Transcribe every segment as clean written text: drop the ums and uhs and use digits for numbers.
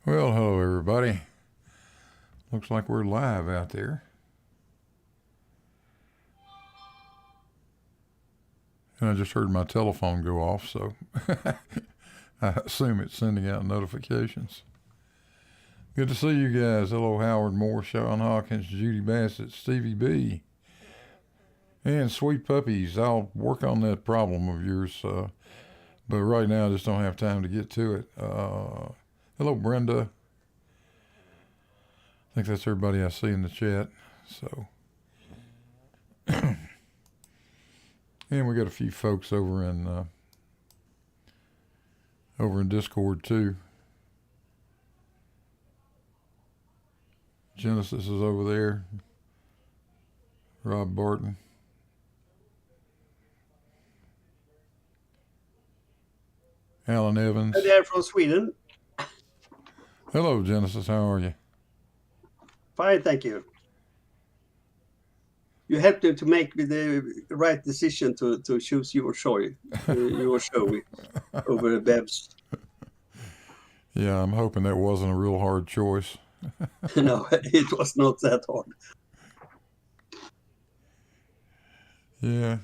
Well, hello everybody. Looks like we're live out there. And I just heard my telephone go off, so I assume it's sending out notifications. Good to see you guys. Hello, Howard Moore, Sean Hawkins, Judy Bassett, Stevie B, and Sweet Puppies. I'll work on that problem of yours, but right now I just don't have time to get to it. Hello, Brenda. I think that's everybody I see in the chat. So, and we got a few folks over in Discord too. Genesis is over there. Rob Barton. Alan Evans. Hi there from Sweden. Hello, Genesis. How are you? Fine, thank you. You have to make the right decision to choose your show over Beb's. Yeah, I'm hoping that wasn't a real hard choice. No, it was not that hard. Yeah,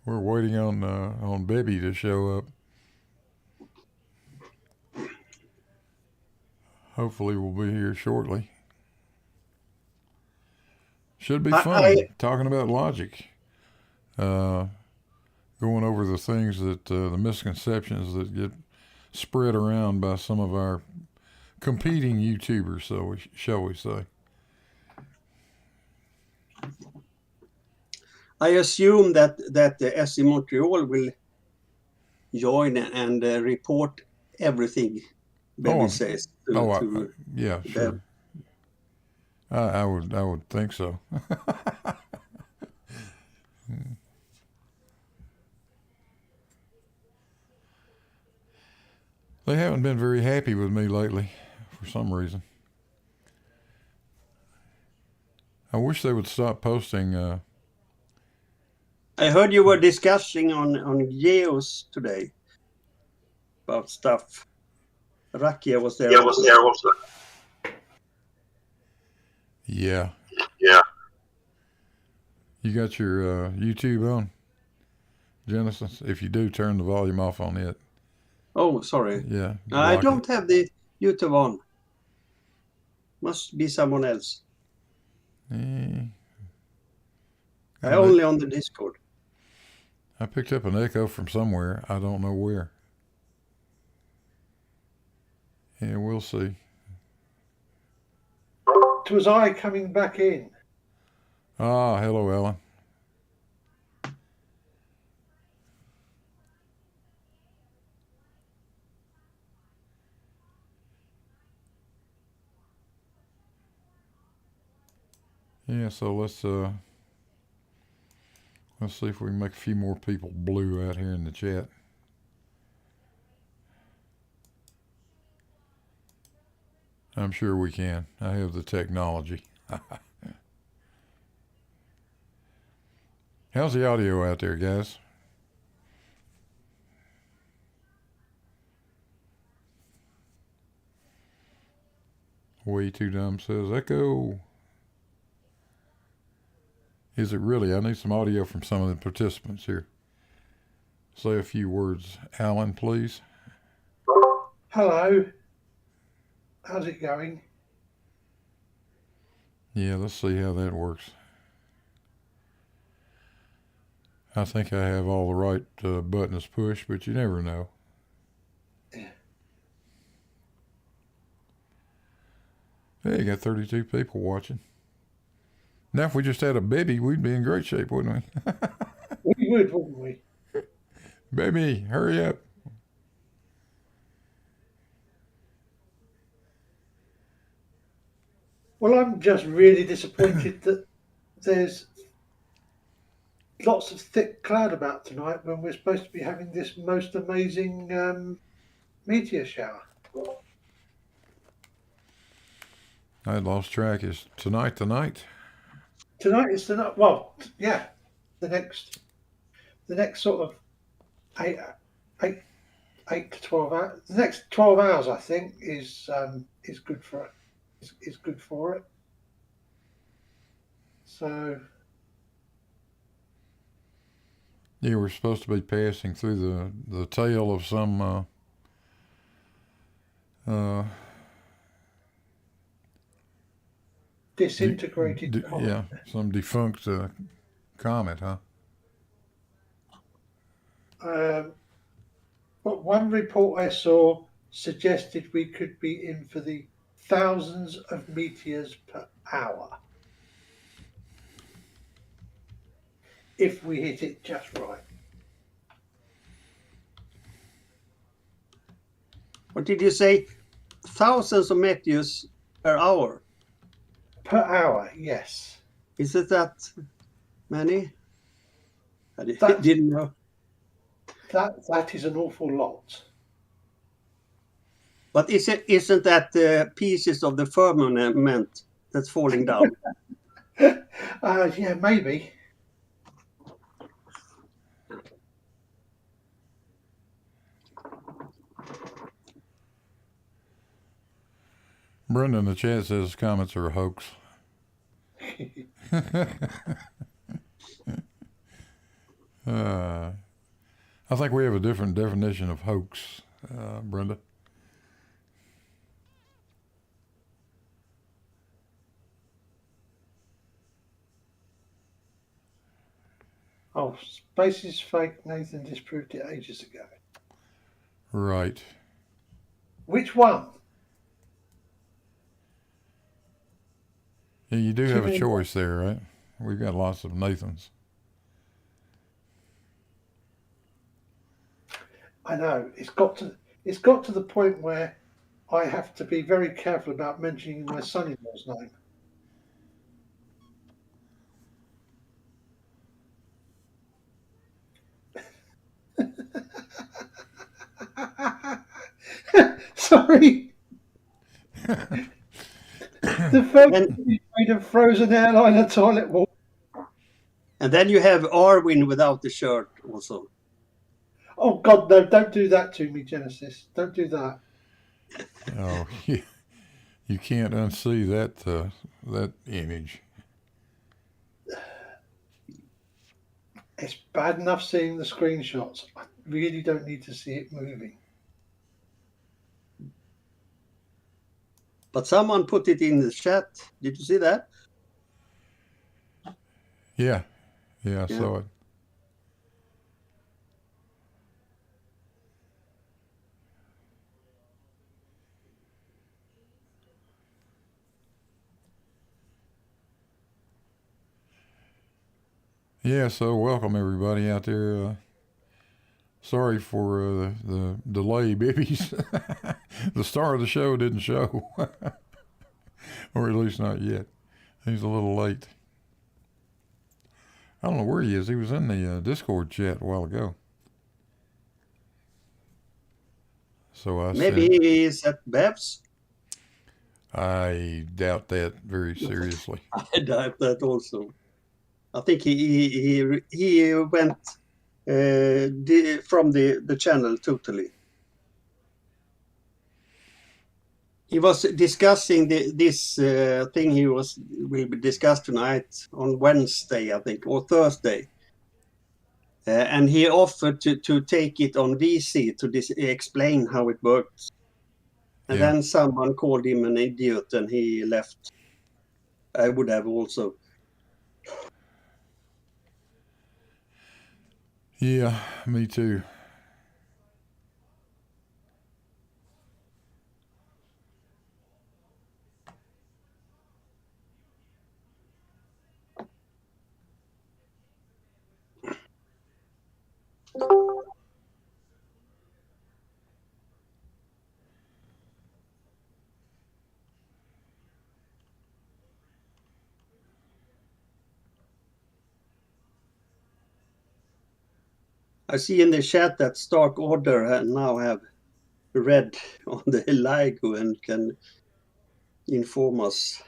we're waiting on Bebby to show up. Hopefully, we'll be here shortly. Should be fun talking about logic, going over the things that the misconceptions that get spread around by some of our competing YouTubers, shall we say. I assume that the SE Montreal will join and report everything Bebby says. Yeah, sure. Beb. I would think so. They haven't been very happy with me lately for some reason. I wish they would stop posting. I heard you were discussing on Geos today about stuff. Rakia was there. Also. Yeah. You got your YouTube on, Genesis? If you do, turn the volume off on it. Oh, sorry. Yeah. I don't have the YouTube on. Must be someone else. Only on the Discord. I picked up an echo from somewhere. I don't know where. Yeah, we'll see. It was I coming back in. Ah, hello, Ellen. Yeah, so let's see if we can make a few more people blue out here in the chat. I'm sure we can. I have the technology. How's the audio out there, guys? Way Too Dumb says, echo. Is it really? I need some audio from some of the participants here. Say a few words. Alan, please. Hello. How's it going? Yeah, let's see how that works. I think I have all the right buttons pushed, but you never know. Yeah. Hey, you got 32 people watching. Now, if we just had a Bebby, we'd be in great shape, wouldn't we? We would, wouldn't we? Bebby, hurry up. Well, I'm just really disappointed that there's lots of thick cloud about tonight when we're supposed to be having this most amazing meteor shower. I lost track. Is tonight the night? Tonight is the night. Well, yeah, the next sort of 8 to 12 hours. The next 12 hours, I think, is good for it. Is good for it. So Yeah, we're supposed to be passing through the tail of some disintegrated comet. yeah, some defunct comet, huh? But one report I saw suggested we could be in for the thousands of meteors per hour if we hit it just right. What did you say? Thousands of meteors per hour. Per hour, yes. Is it that many? I That- didn't know. That is an awful lot. But isn't that pieces of the firmament that's falling down? Yeah, maybe. Brenda in the chat says comets are a hoax. I think we have a different definition of hoax, Brenda. Oh, space is fake. Nathan disproved it ages ago. Right. Which one? Yeah, you do Too have a many- choice there, right? We've got lots of Nathans. I know it's got to the point where I have to be very careful about mentioning my son-in-law's name. Sorry. The first made of frozen airliner toilet water. And then you have Arwin without the shirt also. Oh God, no! Don't do that to me, Genesis. Don't do that. Oh, yeah. You can't unsee that image. It's bad enough seeing the screenshots. I really don't need to see it moving. But someone put it in the chat. Did you see that? Yeah, I saw it. Yeah, so welcome everybody out there. Sorry for the delay, Bebbies. The star of the show didn't show, or at least not yet. He's a little late. I don't know where he is. He was in the Discord chat a while ago. So I Maybe said, he is at Beb's. I doubt that very seriously. I doubt that also. I think he went from the channel totally. He was discussing this thing will be discussed tonight on Wednesday, I think, or Thursday. And he offered to take it on VC to explain how it works. And then someone called him an idiot and he left. I would have also. Yeah, me too. I see in the chat that Stark Order now have read on the LIGO and can inform us.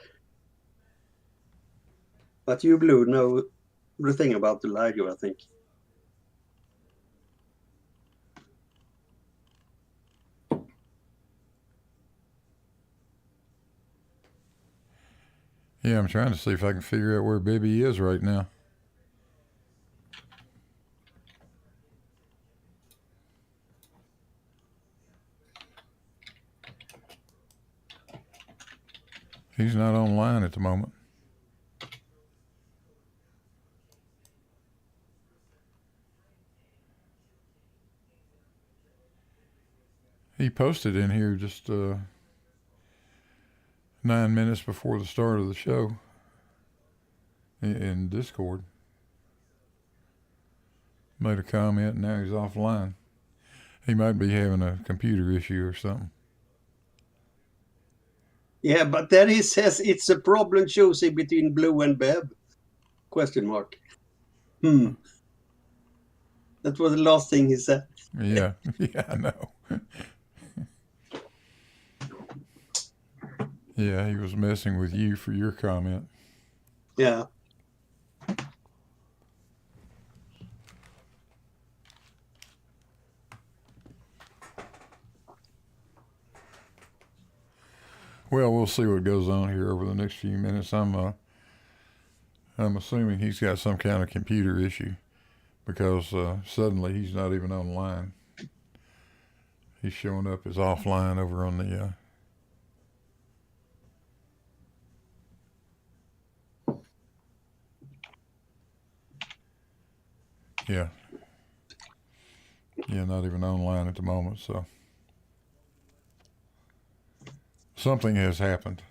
But you, Blue, know everything about the LIGO, I think. Yeah, I'm trying to see if I can figure out where Bebby is right now. He's not online at the moment. He posted in here just 9 minutes before the start of the show in Discord. Made a comment, and now he's offline. He might be having a computer issue or something. Yeah, but then he says it's a problem choosing between Blue and Beb? Question mark. That was the last thing he said. Yeah, yeah, I know. Yeah, he was messing with you for your comment. Yeah. Well, we'll see what goes on here over the next few minutes. I'm assuming he's got some kind of computer issue because suddenly he's not even online. He's showing up as offline over on the. Yeah. Yeah, not even online at the moment, so. Something has happened.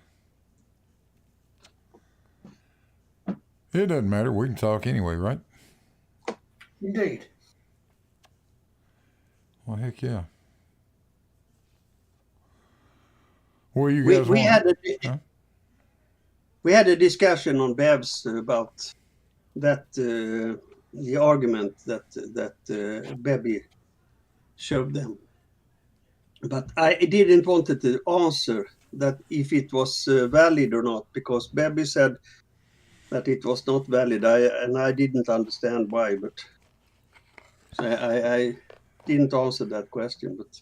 It doesn't matter. We can talk anyway, right? Indeed. Well, heck yeah. Well, you guys We want... we had a discussion on Bev's about that the argument that Bebby showed them, but I didn't want to answer that if it was valid or not, because Bebby said that it was not valid. I didn't understand why, but so I didn't answer that question. But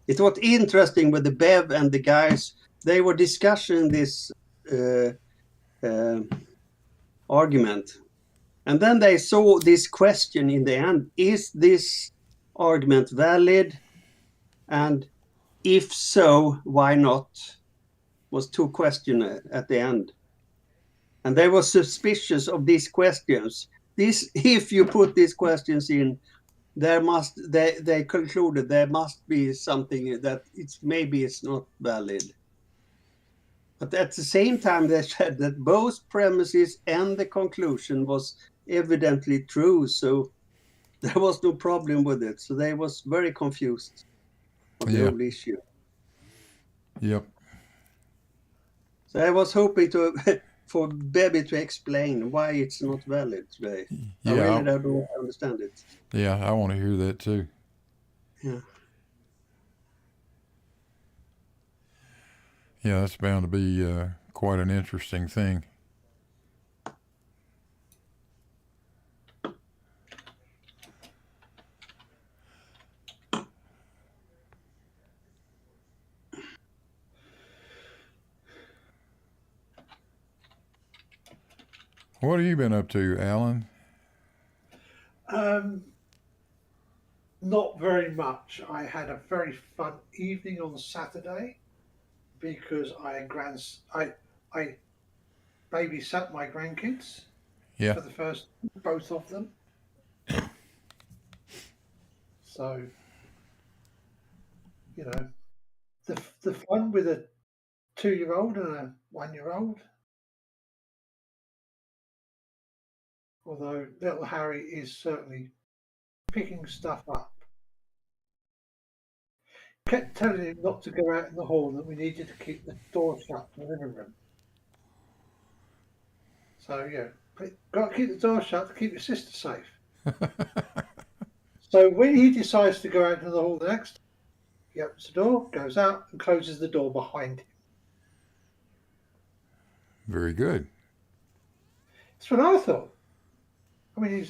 it was interesting with the Bev and the guys. They were discussing this argument, and then they saw this question in the end: is this argument valid? And if so, why not? Was two questions at the end. And they were suspicious of these questions. If you put these questions in, they concluded there must be something that maybe it's not valid. But at the same time, they said that both premises and the conclusion was evidently true, so there was no problem with it. So they was very confused of the whole issue. Yep. So I was hoping for Bebby to explain why it's not valid today. Yeah, I really don't understand it. Yeah, I want to hear that too. Yeah. Yeah, that's bound to be quite an interesting thing. What have you been up to, Alan? Not very much. I had a very fun evening on Saturday because I babysat my grandkids for the first, both of them. So, you know, the fun with a 2-year-old and a 1-year-old. Although little Harry is certainly picking stuff up. Kept telling him not to go out in the hall, that we needed to keep the door shut in the living room. So, yeah, got to keep the door shut to keep your sister safe. So when he decides to go out into the hall the next time, he opens the door, goes out, and closes the door behind him. Very good. That's what I thought. I mean,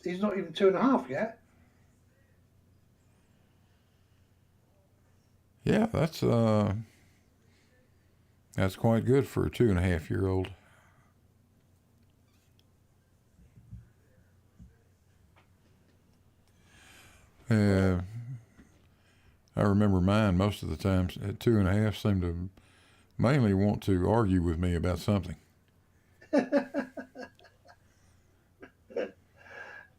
he's not even 2.5 yet. Yeah, that's That's quite good for a 2.5-year-old. I remember mine most of the times at 2.5 seemed to mainly want to argue with me about something.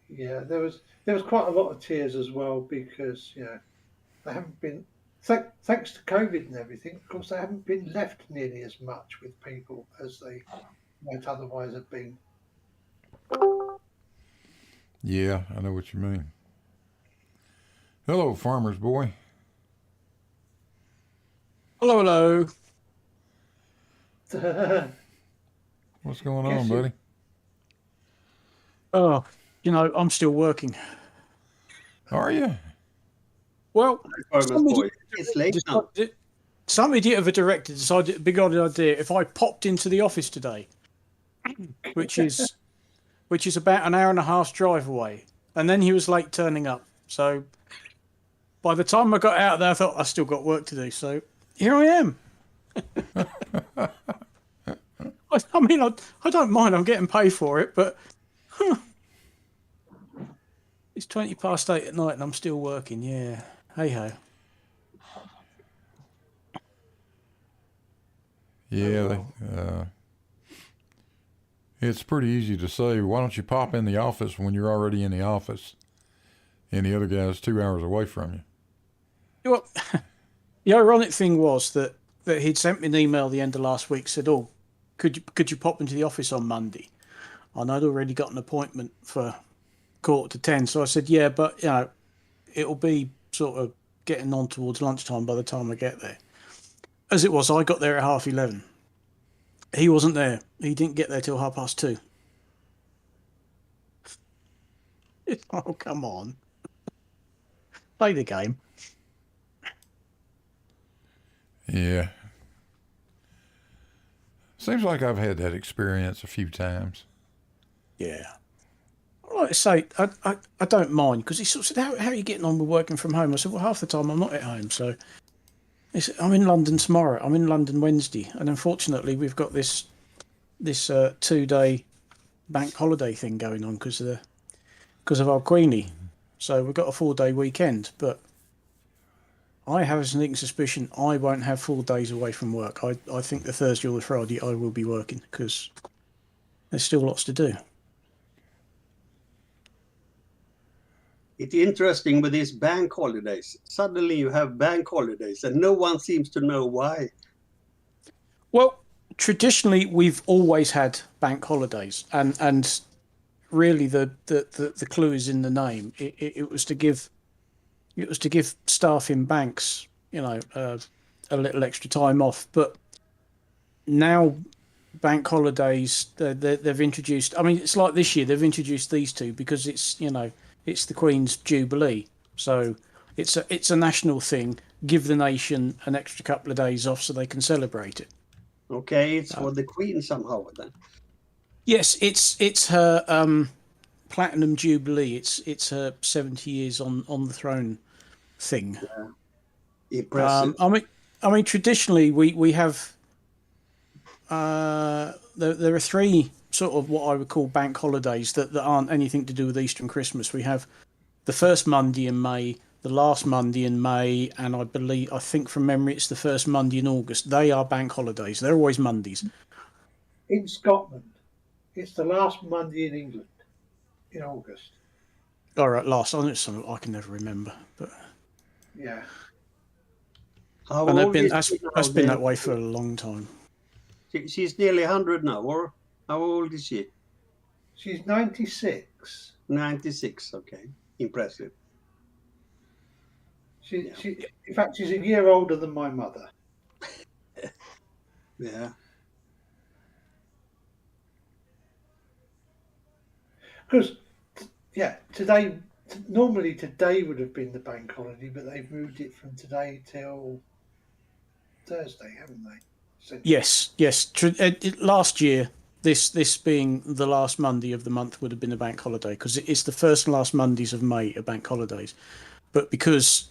Yeah, there was quite a lot of tears as well because they haven't been thanks to COVID and everything. Of course, they haven't been left nearly as much with people as they might otherwise have been. Yeah, I know what you mean. Hello, farmer's boy. Hello. What's going on, buddy? Oh, I'm still working. Are you? Well, It's late now. some idiot of a director decided, big odd idea, if I popped into the office today, which is about an hour and a half drive away, and then he was late turning up. So by the time I got out there, I thought I still got work to do. So here I am. I mean, I don't mind. I'm getting paid for it, but it's 8:20 at night and I'm still working. Yeah. Hey ho. Yeah, it's pretty easy to say, why don't you pop in the office when you're already in the office and the other guy's 2 hours away from you? Well, the ironic thing was that he'd sent me an email the end of last week, said, "Oh, could you pop into the office on Monday?" And I'd already got an appointment for 9:45, so I said, "Yeah, but it'll be sort of getting on towards lunchtime by the time I get there." As it was, I got there at 11:30. He wasn't there. He didn't get there till 2:30. Oh, come on. Play the game. Yeah. Seems like I've had that experience a few times. Yeah. Like I say, I don't mind, because he sort of said, how are you getting on with working from home? I said, well, half the time I'm not at home, so I'm in London tomorrow, I'm in London Wednesday, and unfortunately we've got this 2-day bank holiday thing going on because of our Queenie. So we've got a 4-day weekend, but I have a sneaking suspicion I won't have 4 days away from work. I think the Thursday or the Friday I will be working because there's still lots to do. It's interesting with these bank holidays. Suddenly you have bank holidays and no one seems to know why. Well, traditionally we've always had bank holidays, and really the clue is in the name. It was to give staff in banks, a little extra time off. But now bank holidays, they've introduced. I mean, it's like this year they've introduced these two because it's the Queen's Jubilee, so it's a national thing. Give the nation an extra couple of days off so they can celebrate it. Okay, it's for the Queen somehow then. Yes, it's her Platinum Jubilee. It's her 70 years on the throne thing. Yeah. Impressive. I mean, traditionally we have there are 3 sort of what I would call bank holidays that aren't anything to do with Easter and Christmas. We have the first Monday in May, the last Monday in May, and I think from memory it's the first Monday in August. They are bank holidays. They're always Mondays. In Scotland, it's the last Monday in England in August. All right, last. I know it's something I can never remember, but yeah. That's been that way for a long time. She's nearly 100 now, or how old is she? She's 96. 96, okay. Impressive. She in fact, she's a year older than my mother. Yeah. Because, normally today would have been the bank holiday, but they've moved it from today till Thursday, haven't they? So, Yes. Last year, this being the last Monday of the month would have been a bank holiday because it's the first and last Mondays of May are bank holidays. But because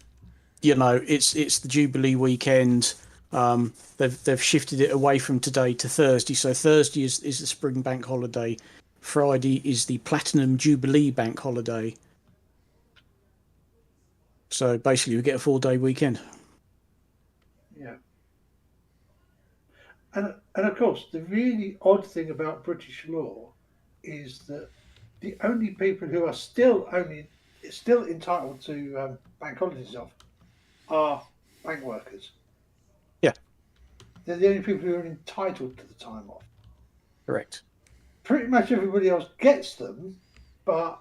it's the Jubilee weekend, They've shifted it away from today to Thursday. So Thursday is the spring bank holiday. Friday is the Platinum Jubilee bank holiday. So basically, we get a 4-day weekend. Yeah. And of course, the really odd thing about British law is that the only people who are still entitled to bank holidays off are bank workers. Yeah. They're the only people who are entitled to the time off. Correct. Pretty much everybody else gets them, but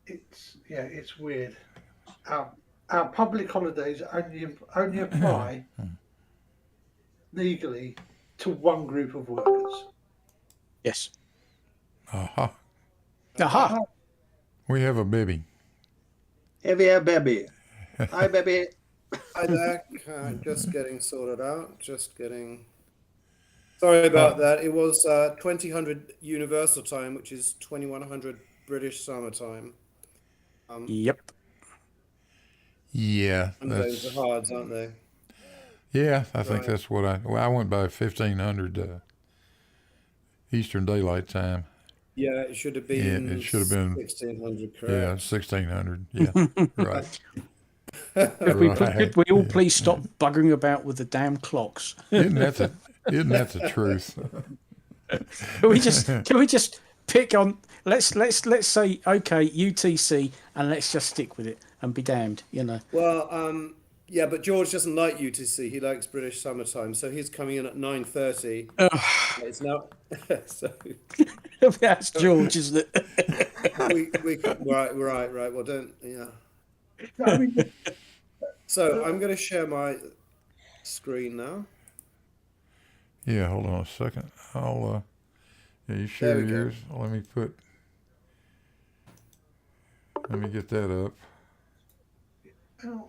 it's weird. Our public holidays only apply legally to one group of workers. Yes. Aha. Aha. We have a Bebby. Here we have Bebby. Hi, Bebby. Hi there. Just getting sorted out. Just getting. Sorry about that. It was 2000 Universal Time, which is 2100 British Summer Time. Yep. Yeah, And those are hard, aren't they? yeah. I think Right. that's what I went by 1500 Eastern Daylight Time. Yeah, it should have Yeah, been. it should have been. 1600, Yeah, correct? 1600. Yeah, right. Could we all please stop buggering about with the damn clocks? Isn't that the truth? Can we just pick on? Let's say okay UTC, and let's just stick with it and be damned. Well, yeah, but George doesn't like UTC. He likes British Summertime, so he's coming in at 9:30. It's now. So That's George, isn't it? we right. Well, don't. Yeah. I mean, So I'm going to share my screen now. Yeah, hold on a second. I'll you share There we go. yours. Let me get that up. oh,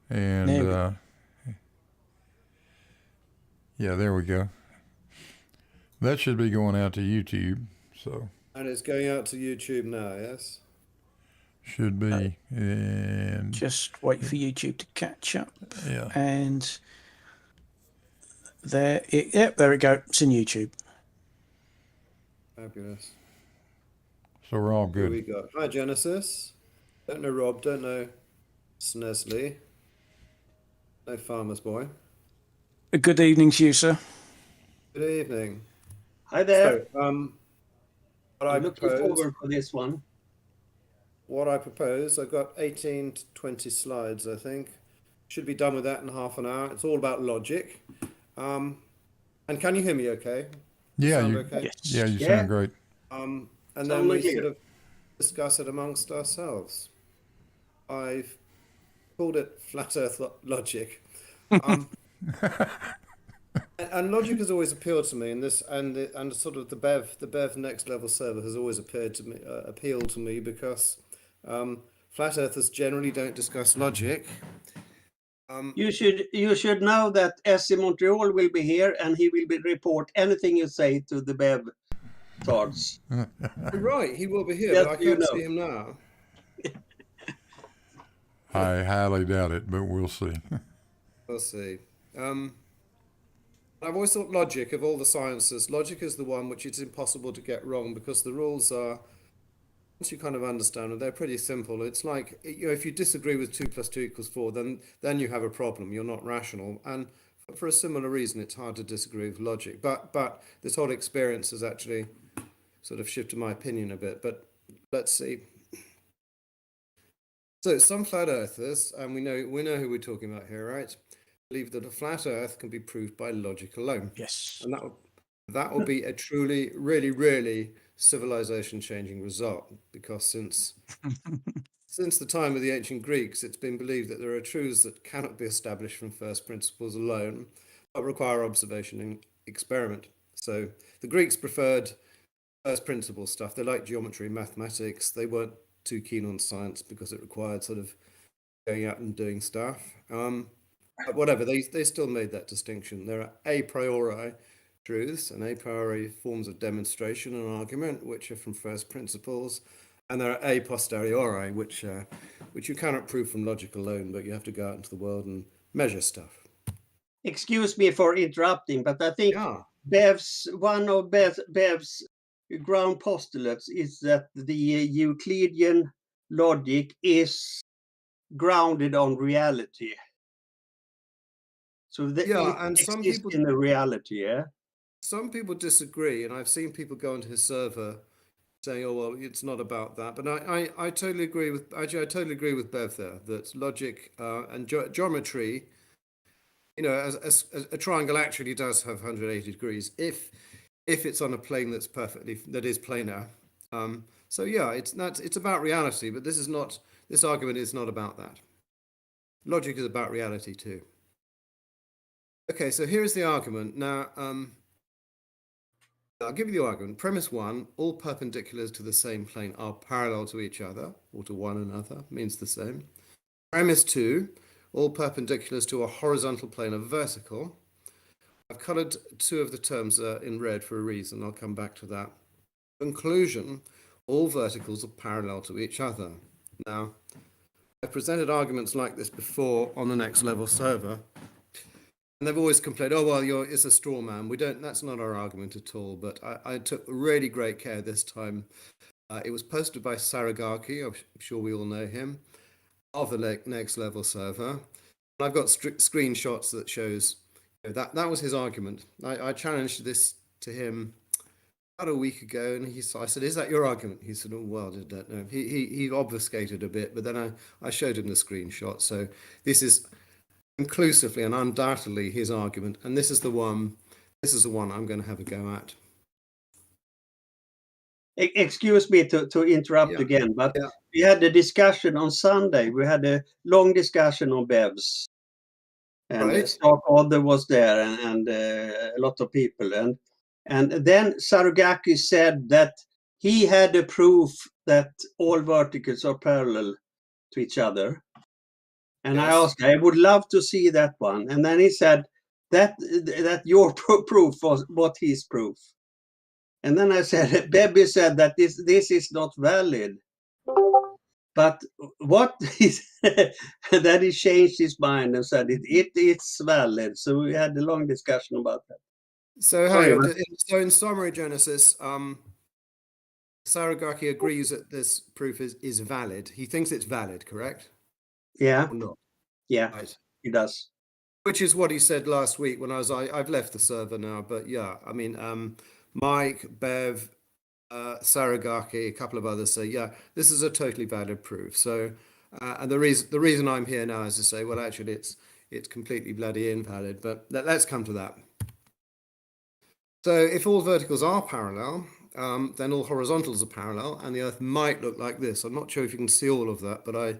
And There we go. yeah, there we go. That should be going out to YouTube. So And it's going out to YouTube now, yes? should be. And Just wait for YouTube to catch up. yeah. And there we go. It's in YouTube. Fabulous. So we're all Who we good. got? Hi, Genesis. Don't know Rob, don't know Snesley. No Farmer's Boy. Good evening to you, sir. Good evening. Hi there. So, what I I'm looking propose, forward for this one. I've got 18 to 20 slides, I think. Should be done with that in half an hour. It's all about logic. And can you hear me okay? Yeah, Sound you. okay? Yes. Yeah, you Yeah. sound great. And Sound then we like you. sort of discuss it amongst ourselves. I've called it flat earth logic. And logic has always appealed to me, and sort of the Bev next level server has always appealed to me because flat earthers generally don't discuss logic. You should know that SC Montreal will be here and he will report anything you say to the Bev cards. You're right, he will be here, Yes, but I you can't know. see him now. I highly doubt it, but we'll see. We'll see. I've always thought logic, of all the sciences, logic is the one which it's impossible to get wrong because the rules are, once you kind of understand them, they're pretty simple. It's like, if you disagree with 2 + 2 = 4, then you have a problem. You're not rational. And for a similar reason, it's hard to disagree with logic. But this whole experience has actually sort of shifted my opinion a bit. But let's see. So some flat earthers, and we know who we're talking about here, right? Believe that a flat Earth can be proved by logic alone, Yes. and that will be a truly, really, really civilization-changing result. Because since the time of the ancient Greeks, it's been believed that there are truths that cannot be established from first principles alone, but require observation and experiment. So the Greeks preferred first principle stuff. They liked geometry, mathematics. They weren't too keen on science because it required sort of going out and doing stuff. But whatever, they still made that distinction. There are a priori truths and a priori forms of demonstration and argument, which are from first principles. And there are a posteriori, which you cannot prove from logic alone, but you have to go out into the world and measure stuff. Excuse me for interrupting, but I think Yeah. one of Bev's ground postulates is that the Euclidean logic is grounded on reality. So it and some exists people in a reality, yeah? some people disagree, and I've seen people go onto his server saying, "Oh well, it's not about that." But I totally agree with Bev there that logic and geometry, as a triangle actually does have 180 degrees if it's on a plane that is planar. So yeah, it's about reality, but this argument is not about that. Logic is about reality too. Okay, so here's the argument. Now, I'll give you the argument. Premise 1, all perpendiculars to the same plane are parallel to each other, or to one another, means the same. Premise 2, all perpendiculars to a horizontal plane are vertical. I've colored 2 of the terms in red for a reason. I'll come back to that. Conclusion, all verticals are parallel to each other. Now, I've presented arguments like this before on the next level server, and they've always complained, "Oh well, it's a straw man." That's not our argument at all. But I took really great care this time. It was posted by Saragaki. I'm sure we all know him, of the next level server. And I've got screenshots that shows that was his argument. I challenged this to him about a week ago, and I said, "Is that your argument?" He said, "Oh well, I don't know." He obfuscated a bit, but then I showed him the screenshot. So this is conclusively and undoubtedly his argument, and this is the one I'm going to have a go at. Excuse me to interrupt again, but we had a discussion on Sunday. We had a long discussion on BEVs, and Right. Starkadder was there, and a lot of people, and then Sarugaki said that he had a proof that all verticals are parallel to each other. And Yes. I asked, I would love to see that one. And then he said that your proof was what his proof. And then I said, Bebby said that this is not valid. But what is that he changed his mind and said it's valid. So we had a long discussion about that. So in summary, Genesis, Saragaki agrees that this proof is valid. He thinks it's valid, correct? Yeah. Or not? Yeah, Right. he does. Which is what he said last week when I've left the server now, but yeah, I mean, Mike, Bev, Saragaki, a couple of others say, yeah, this is a totally valid proof. So, and the reason I'm here now is to say, well, actually, it's completely bloody invalid. But let's come to that. So, if all verticals are parallel, then all horizontals are parallel, and the Earth might look like this. I'm not sure if you can see all of that, but I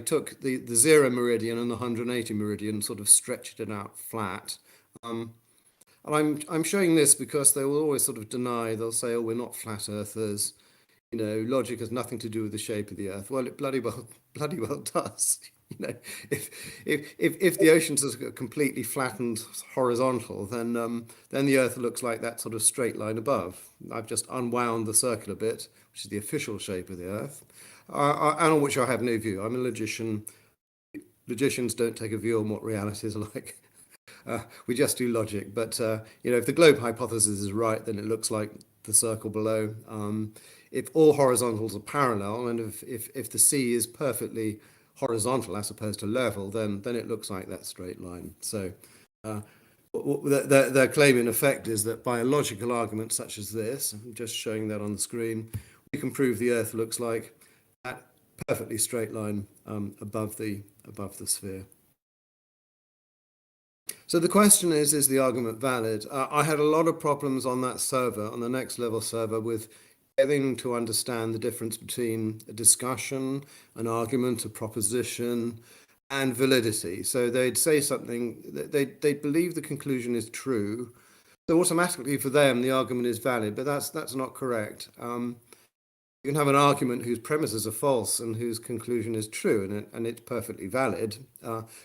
took the 0 meridian and the 180 meridian, sort of stretched it out flat. And I'm showing this because they will always sort of deny. They'll say, "Oh, we're not flat earthers. Logic has nothing to do with the shape of the Earth." Well, it bloody well does. If the oceans are completely flattened horizontal, then the Earth looks like that sort of straight line above. I've just unwound the circular bit, which is the official shape of the Earth, and on which I have no view. I'm a logician. Logicians don't take a view on what reality is like. We just do logic. But if the globe hypothesis is right, then it looks like the circle below. If all horizontals are parallel, and if the sea is perfectly horizontal as opposed to level, then it looks like that straight line. So their claim in effect is that by a logical argument such as this, I'm just showing that on the screen, we can prove the Earth looks like that perfectly straight line above the sphere. So the question is the argument valid? I had a lot of problems on that server, on the next level server, with getting to understand the difference between a discussion, an argument, a proposition, and validity. So they'd say something, they'd believe the conclusion is true. So automatically for them, the argument is valid, but that's not correct. You can have an argument whose premises are false and whose conclusion is true, and it's perfectly valid.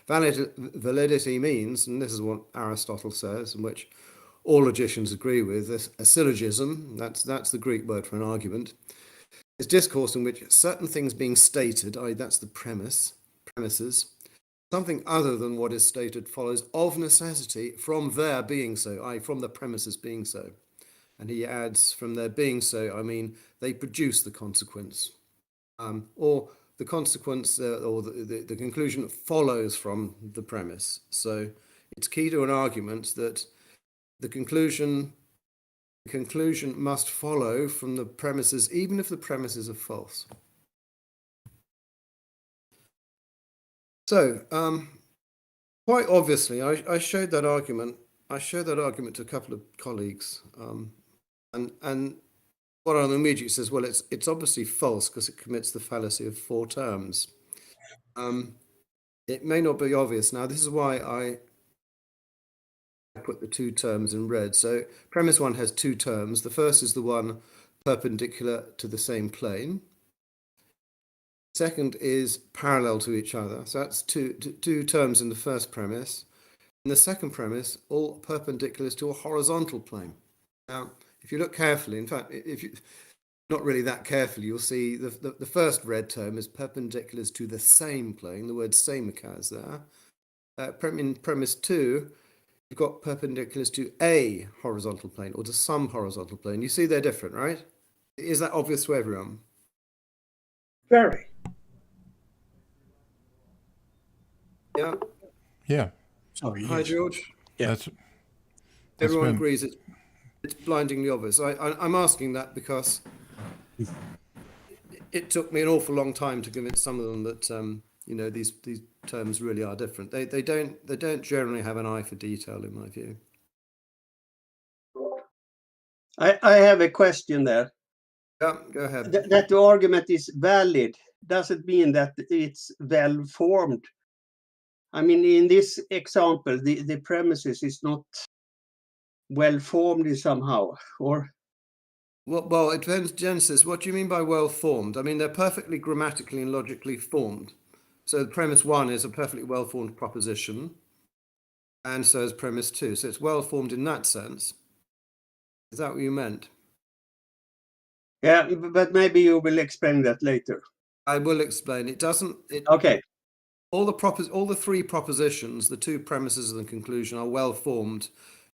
Validity means, and this is what Aristotle says, and which all logicians agree with, a syllogism, that's the Greek word for an argument, is discourse in which certain things being stated, i.e. that's the premises, something other than what is stated follows of necessity from their being so, i.e. from the premises being so. And he adds, from their being so, I mean, they produce the consequence. Or the consequence or the conclusion follows from the premise. So it's key to an argument that the conclusion must follow from the premises, even if the premises are false. So, quite obviously, I showed that argument. I showed that argument to a couple of colleagues, and one of them immediately says, "Well, it's obviously false because it commits the fallacy of 4 terms." It may not be obvious. Now, this is why I put the 2 terms in red. So, premise 1 has 2 terms. The first is the one perpendicular to the same plane. Second is parallel to each other. So that's two terms in the first premise. In the second premise, all perpendiculars to a horizontal plane. Now, if you look carefully, in fact, if you not really that carefully, you'll see the first red term is perpendiculars to the same plane. The word same occurs there. In premise 2, you've got perpendiculars to a horizontal plane or to some horizontal plane. You see they're different, right? Is that obvious to everyone? Very. Yeah. Yeah. Sorry. Hi, Yes. George. Yeah. That's Everyone been- agrees it's blindingly obvious. I'm asking that because it took me an awful long time to convince some of them that these terms really are different. They don't generally have an eye for detail, in my view. I have a question there. Yeah, go ahead. That the argument is valid, does it mean that it's well formed? I mean, in this example, the premises is not well formed in somehow, or Well, it depends, Genesis. What do you mean by well formed? I mean, they're perfectly grammatically and logically formed. So premise 1 is a perfectly well formed proposition, and so is premise 2. So it's well formed in that sense. Is that what you meant? yeah, but maybe you will explain that later. I will explain. It doesn't. Okay. All the 3 propositions, the 2 premises and the conclusion, are well formed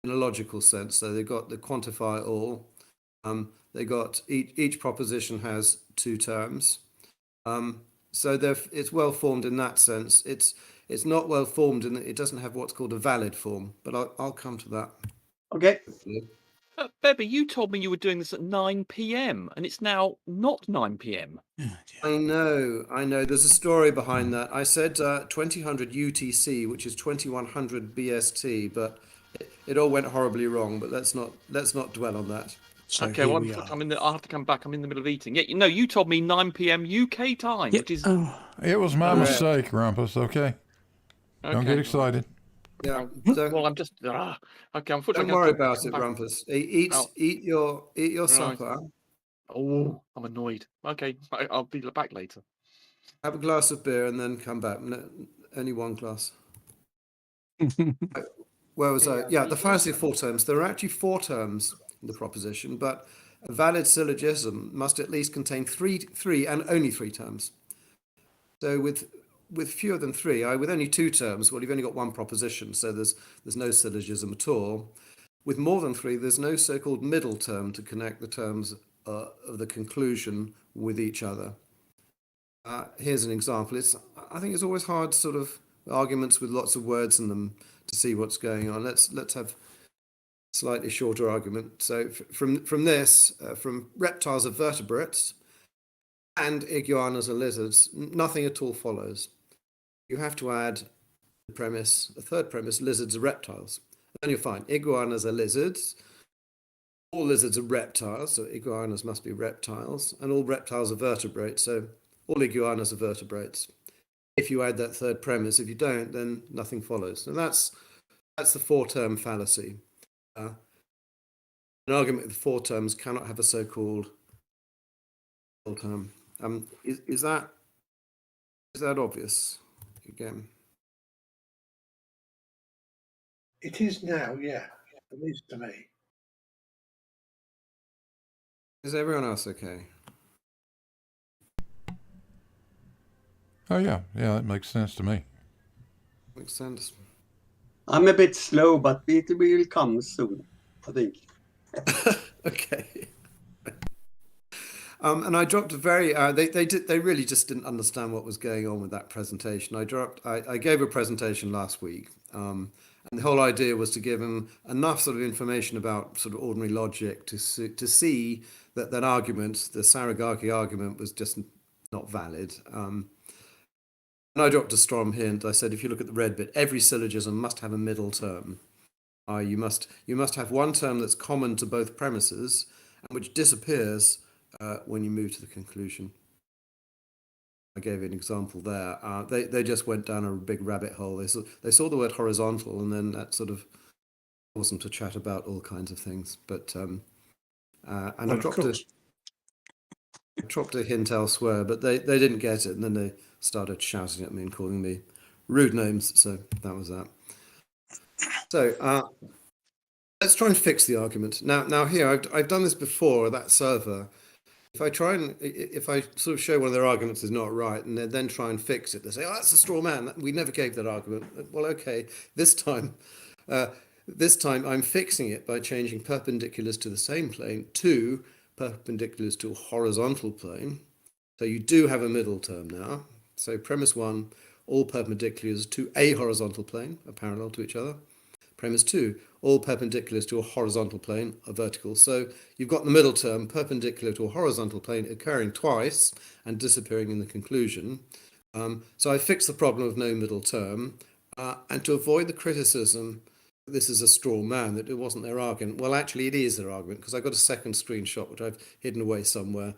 in a logical sense. So they've got the quantify all. They got each proposition has 2 terms. So it's well formed in that sense. It's not well formed in that it doesn't have what's called a valid form. But I'll come to that. Okay. Bebby, you told me you were doing this at 9 p.m. and it's now not 9 p.m. I know. There's a story behind that. I said 2000 UTC, which is 2100 BST, but it all went horribly wrong. But let's not dwell on that. So Okay, here well, we are. I'll have to come back. I'm in the middle of eating. Yeah, you told me 9 p.m. UK time, Yeah, which is It was my Correct. mistake, Rumpus. Okay. Don't okay. get excited. Yeah. Well, I'm just okay. Unfortunately, Don't I worry have to about come it, back. Rumpus. Eat your supper. Oh, I'm annoyed. Okay, I'll be back later. Have a glass of beer and then come back. Only 1 glass. Where was I? Yeah, the fallacy of 4 terms. There are actually 4 terms in the proposition, but a valid syllogism must at least contain three and only 3 terms. So with fewer than 3, with only 2 terms, well, you've only got 1 proposition, so there's no syllogism at all. With more than 3, there's no so-called middle term to connect the terms of the conclusion with each other. Here's an example. I think it's always hard, sort of arguments with lots of words in them, to see what's going on. Let's have a slightly shorter argument. So from this, from reptiles are vertebrates and iguanas are lizards, nothing at all follows. You have to add a third premise, lizards are reptiles. And you'll find iguanas are lizards, all lizards are reptiles, so iguanas must be reptiles, and all reptiles are vertebrates, so all iguanas are vertebrates. If you add that third premise, if you don't, then nothing follows. And that's the 4-term fallacy. An argument with 4 terms cannot have a so-called term. Is that obvious? Again, It is now, yeah, at least to me. is everyone else okay? Oh yeah, that makes sense to me. Makes sense. I'm a bit slow, but it will come soon, I think. Okay. And I dropped a very. They really just didn't understand what was going on with that presentation. I gave a presentation last week, and the whole idea was to give them enough sort of information about sort of ordinary logic to see that that argument, the Saragaki argument, was just not valid. And I dropped a strong hint. I said, if you look at the red bit, every syllogism must have a middle term. You must have one term that's common to both premises and which disappears when you move to the conclusion. I gave an example there. They just went down a big rabbit hole. They saw the word horizontal, and then that sort of caused them to chat about all kinds of things. But and I dropped a hint elsewhere, but they didn't get it, and then they started shouting at me and calling me rude names. So that was that. So let's try and fix the argument. Now here, I've done this before, that server. If I sort of show one of their arguments is not right, and they then try and fix it, they say, "Oh, that's a straw man. We never gave that argument." Well, okay, this time I'm fixing it by changing perpendiculars to the same plane to perpendiculars to a horizontal plane. So you do have a middle term now. So premise 1, all perpendiculars to a horizontal plane are parallel to each other. Premise 2, all perpendiculars to a horizontal plane are vertical. So you've got the middle term, perpendicular to a horizontal plane, occurring twice and disappearing in the conclusion. So I fixed the problem of no middle term. And to avoid the criticism, this is a straw man, that it wasn't their argument. Well, actually, it is their argument, because I got a second screenshot, which I've hidden away somewhere.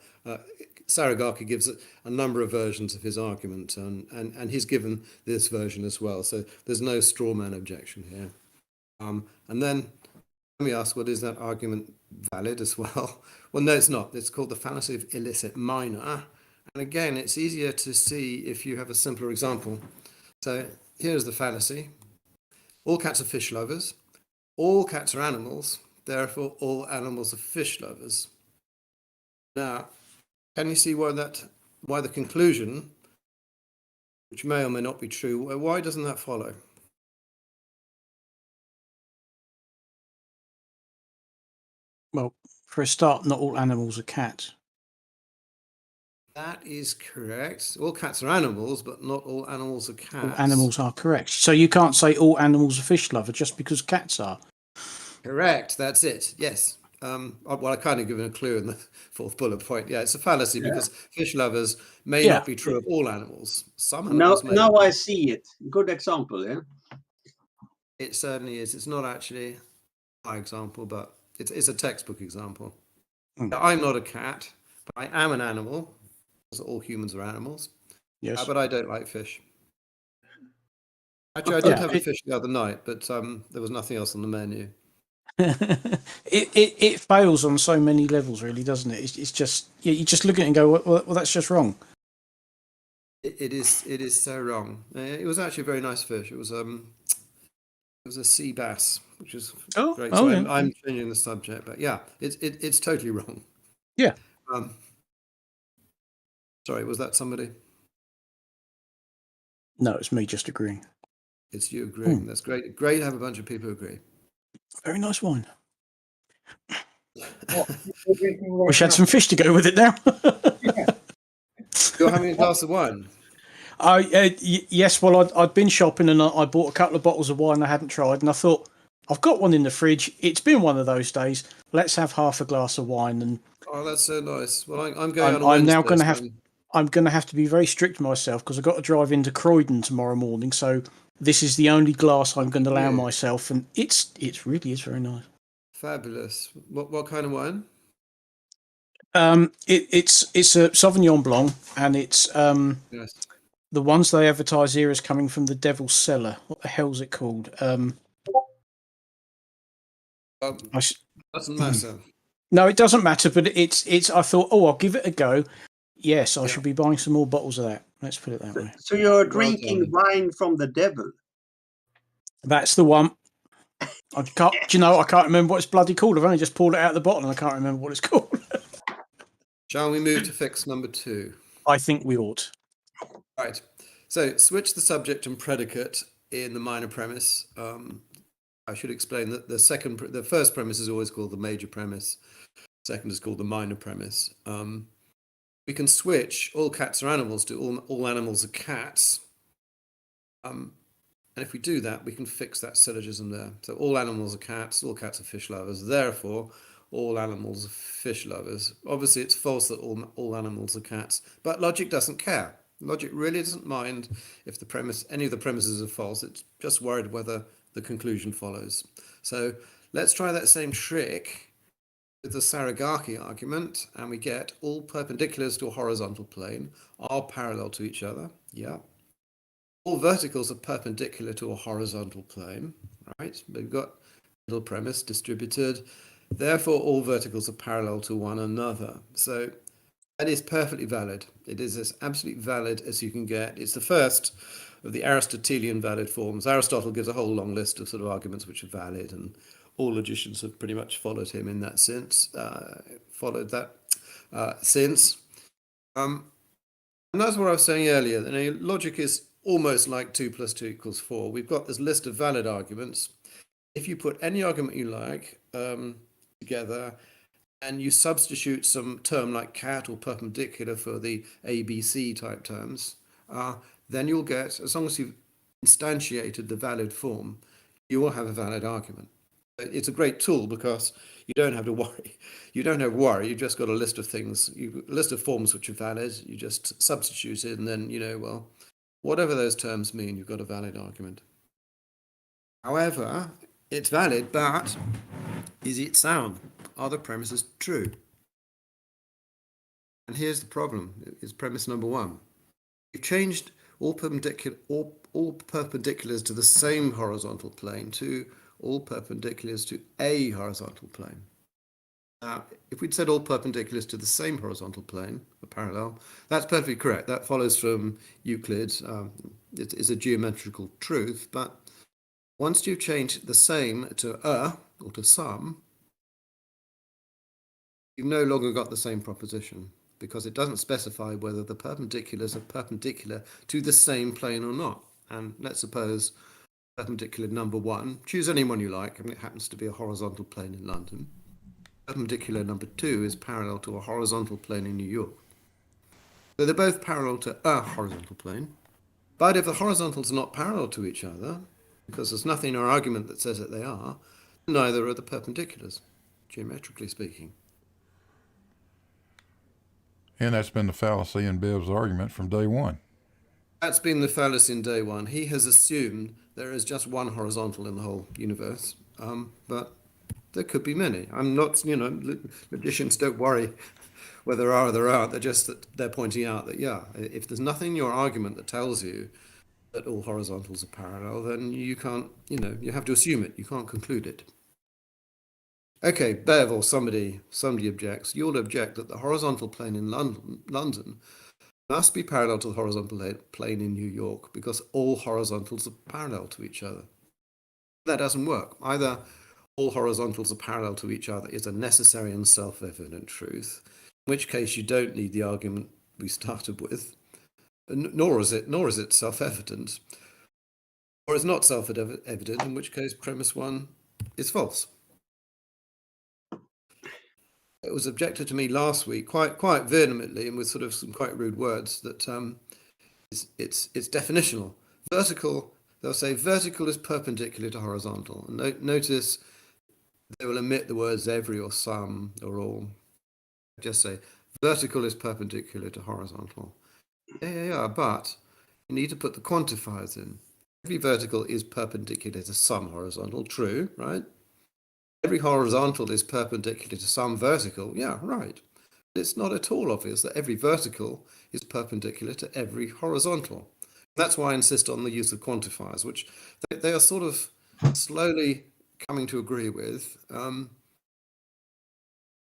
Saragaki gives a number of versions of his argument, and he's given this version as well. So there's no straw man objection here. And then let me ask, well, is that argument valid as well? Well, no, it's not. It's called the fallacy of illicit minor. And again, it's easier to see if you have a simpler example. So here's the fallacy. All cats are fish lovers. All cats are animals. Therefore, all animals are fish lovers. Now, can you see why the conclusion, which may or may not be true, why doesn't that follow? Well, for a start, not all animals are cats. That is correct. All cats are animals, but not all animals are cats. All animals are correct. So you can't say all animals are fish lover just because cats are. Correct. That's it. Yes. Well, I kind of given a clue in the fourth bullet point. Yeah, it's a fallacy because fish lovers may not be true of all animals. Some animals may. Now I see it. Good example, yeah? It certainly is. It's not actually my example, but it's a textbook example. I'm not a cat, but I am an animal. Because all humans are animals. Yes. But I don't like fish. Actually, I did have a fish the other night, but there was nothing else on the menu. It fails on so many levels, really, doesn't it? It's just you just look at it and go, well, that's just wrong. It is so wrong. It was actually a very nice fish. It was a sea bass, which is great. So I'm changing the subject, but yeah, it's totally wrong. Yeah. Sorry, was that somebody? No, it's me just agreeing. It's you agreeing. That's great. Great to have a bunch of people who agree. Very nice wine. Wish Wish I had some fish to go with it now. You're having a glass of wine? Yes, well, I'd been shopping and I bought a couple of bottles of wine I hadn't tried, and I thought, I've got one in the fridge. It's been one of those days. Let's have half a glass of wine. And oh, that's so nice. Well, I'm going on a I'm now Wednesday, going to have. I'm going to have to be very strict myself because I've got to drive into Croydon tomorrow morning. So this is the only glass I'm going to allow myself, and it really is very nice. Fabulous. What kind of wine? It's a Sauvignon Blanc, and it's Yes. the ones they advertise here as coming from the Devil's Cellar. What the hell's it called? Doesn't matter. No, it doesn't matter. But it's. I thought, I'll give it a go. Yes, I should be buying some more bottles of that. Let's put it that way. So you're drinking wine from the devil? That's the one. I can't. Do you know? I can't remember what it's bloody called. I've only just pulled it out of the bottle, and I can't remember what it's called. Shall we move to fix number 2? I think we ought. Right. So switch the subject and predicate in the minor premise. I should explain that the first premise is always called the major premise. Second is called the minor premise. We can switch all cats are animals to all animals are cats. And if we do that, we can fix that syllogism there. So all animals are cats are fish lovers. Therefore, all animals are fish lovers. Obviously, it's false that all animals are cats, but logic doesn't care. Logic really doesn't mind if any of the premises are false. It's just worried whether the conclusion follows. So let's try that same trick with the Saragaki argument, and we get all perpendiculars to a horizontal plane are parallel to each other. Yeah. All verticals are perpendicular to a horizontal plane, right? We've got middle premise distributed. Therefore, all verticals are parallel to one another. So that is perfectly valid. It is as absolutely valid as you can get. It's the first of the Aristotelian valid forms. Aristotle gives a whole long list of sort of arguments which are valid, and all logicians have pretty much followed him in that sense, since. And that's what I was saying earlier. Logic is almost like 2 + 2 = 4. We've got this list of valid arguments. If you put any argument you like together, and you substitute some term like cat or perpendicular for the ABC type terms, then you'll get, as long as you've instantiated the valid form, you will have a valid argument. It's a great tool because you don't have to worry. You don't have to worry. You've just got a list of things, a list of forms which are valid. You just substitute it, and then, well, whatever those terms mean, you've got a valid argument. However, it's valid, but is it sound? Are the premises true? And here's the problem. It's premise number 1. You've changed all perpendiculars to the same horizontal plane to all perpendiculars to a horizontal plane. Now, if we'd said all perpendiculars to the same horizontal plane, a parallel, that's perfectly correct. That follows from Euclid. It's a geometrical truth, but once you've changed the same to or to some, you've no longer got the same proposition, because it doesn't specify whether the perpendiculars are perpendicular to the same plane or not. And let's suppose perpendicular number 1, choose any one you like, it happens to be a horizontal plane in London. Perpendicular number 2 is parallel to a horizontal plane in New York. So they're both parallel to a horizontal plane. But if the horizontals are not parallel to each other, because there's nothing in our argument that says that they are, neither are the perpendiculars, geometrically speaking. And that's been the fallacy in Bev's argument from day one. That's been the fallacy in day one. He has assumed there is just one horizontal in the whole universe, but there could be many. I'm not, logicians don't worry whether there are or there aren't. They're pointing out that, if there's nothing in your argument that tells you that all horizontals are parallel, then you can't, you have to assume it. You can't conclude it. Okay, Bev or somebody objects. You'll object that the horizontal plane in London must be parallel to the horizontal plane in New York, because all horizontals are parallel to each other. That doesn't work. Either all horizontals are parallel to each other is a necessary and self-evident truth, in which case you don't need the argument we started with, nor is it self-evident, or it's not self-evident, in which case premise 1 is false. It was objected to me last week quite vehemently and with sort of some quite rude words that it's definitional. Vertical, they'll say vertical is perpendicular to horizontal. And notice they will omit the words every or some or all. Just say vertical is perpendicular to horizontal. Yeah, but you need to put the quantifiers in. Every vertical is perpendicular to some horizontal, true, right? Every horizontal is perpendicular to some vertical, yeah, right. But it's not at all obvious that every vertical is perpendicular to every horizontal. That's why I insist on the use of quantifiers, which they are sort of slowly coming to agree with. And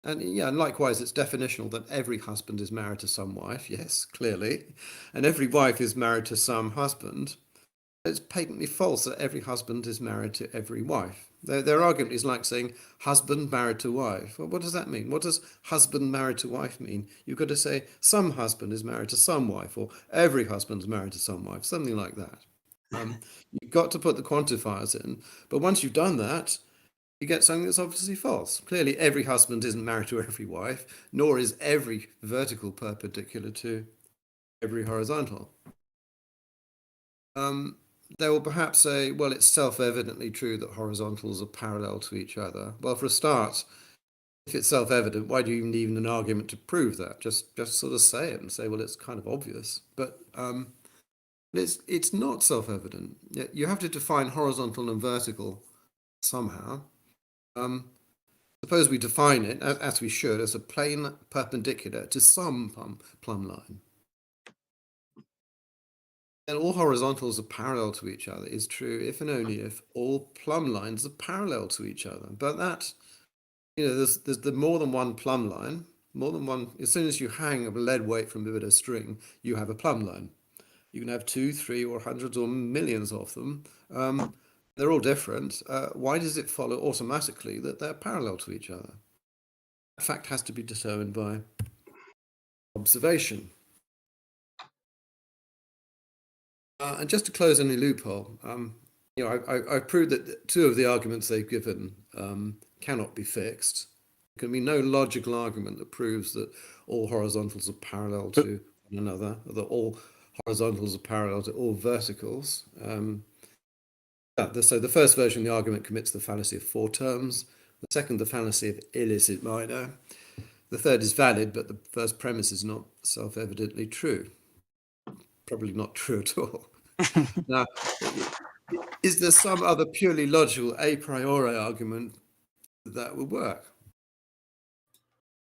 likewise, it's definitional that every husband is married to some wife, yes, clearly, and every wife is married to some husband. It's patently false that every husband is married to every wife. Their argument is like saying husband married to wife. Well, what does that mean? What does husband married to wife mean? You've got to say some husband is married to some wife, or every husband is married to some wife, something like that. You've got to put the quantifiers in. But once you've done that, you get something that's obviously false. Clearly, every husband isn't married to every wife, nor is every vertical perpendicular to every horizontal. They will perhaps say, well, it's self-evidently true that horizontals are parallel to each other. Well, for a start, if it's self-evident, why do you even need an argument to prove that? Just sort of say it and say, well, it's kind of obvious. But it's not self-evident. You have to define horizontal and vertical somehow. Suppose we define it, as we should, as a plane perpendicular to some plumb line. And all horizontals are parallel to each other is true if and only if all plumb lines are parallel to each other. But that, there's the more than one plumb line, more than one. As soon as you hang a lead weight from a bit of string, you have a plumb line. You can have 2, 3, or hundreds or millions of them. They're all different. Why does it follow automatically that they're parallel to each other? That fact has to be determined by observation. And just to close any loophole, I proved that 2 of the arguments they've given cannot be fixed. There can be no logical argument that proves that all horizontals are parallel to one another, or that all horizontals are parallel to all verticals. So the first version of the argument commits the fallacy of 4 terms. The second, the fallacy of illicit minor. The third is valid, but the first premise is not self-evidently true. Probably not true at all. Now, is there some other purely logical a priori argument that would work?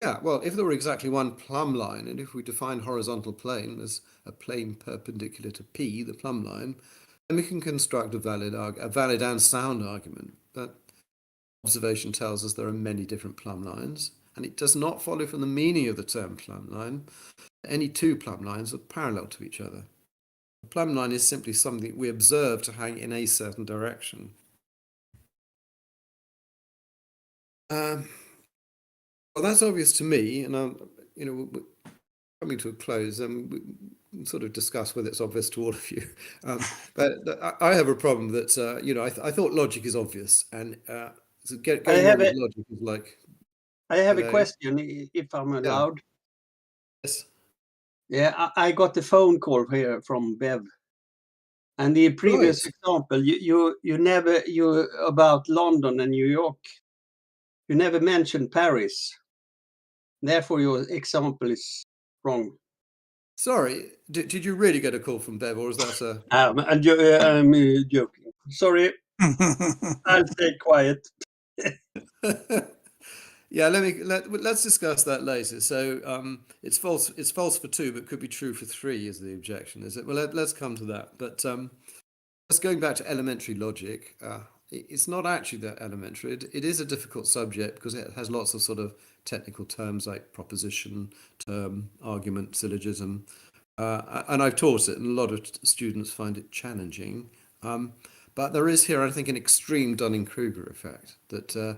Yeah, well, if there were exactly one plumb line, and if we define horizontal plane as a plane perpendicular to P, the plumb line, then we can construct a valid and sound argument. But observation tells us there are many different plumb lines, and it does not follow from the meaning of the term plumb line. Any 2 plumb lines are parallel to each other. A plumb line is simply something we observe to hang in a certain direction. Well, that's obvious to me, and we're coming to a close, and we sort of discuss whether it's obvious to all of you. But I have a problem that I thought logic is obvious, and so going on with logic is like. I have a question, if I'm allowed. Yes. Yeah, I got a phone call here from Bev, and the previous example you about London and New York, you never mentioned Paris. Therefore, your example is wrong. Sorry, did you really get a call from Bev, or is that a? I'm joking. Sorry, I'll stay quiet. Yeah, let's discuss that later. So it's false. It's false for 2, but could be true for 3. Is the objection? Is it? Well, let's come to that. But just going back to elementary logic, it's not actually that elementary. It is a difficult subject because it has lots of sort of technical terms like proposition, term, argument, syllogism, and I've taught it, and a lot of students find it challenging. But there is here, I think, an extreme Dunning-Kruger effect that.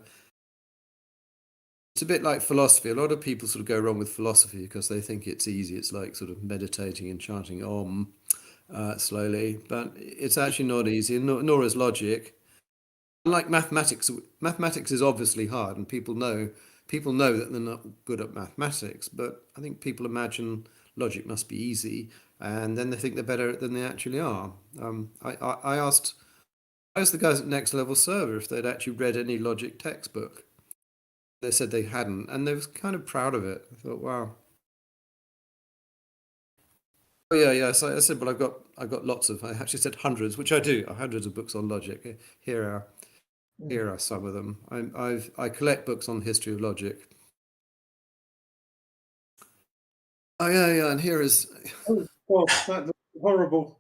It's a bit like philosophy. A lot of people sort of go wrong with philosophy because they think it's easy. It's like sort of meditating and chanting Om slowly, but it's actually not easy, nor is logic. Unlike mathematics, mathematics is obviously hard, and people know that they're not good at mathematics. But I think people imagine logic must be easy, and then they think they're better than they actually are. I asked the guys at Next Level Server if they'd actually read any logic textbook. They said they hadn't, and they was kind of proud of it. I thought, wow. Oh yeah. So I said, well, I've got lots of. I actually said hundreds, which I do. Hundreds of books on logic. Here are some of them. I collect books on the history of logic. Oh yeah, and here is. Oh, that's horrible.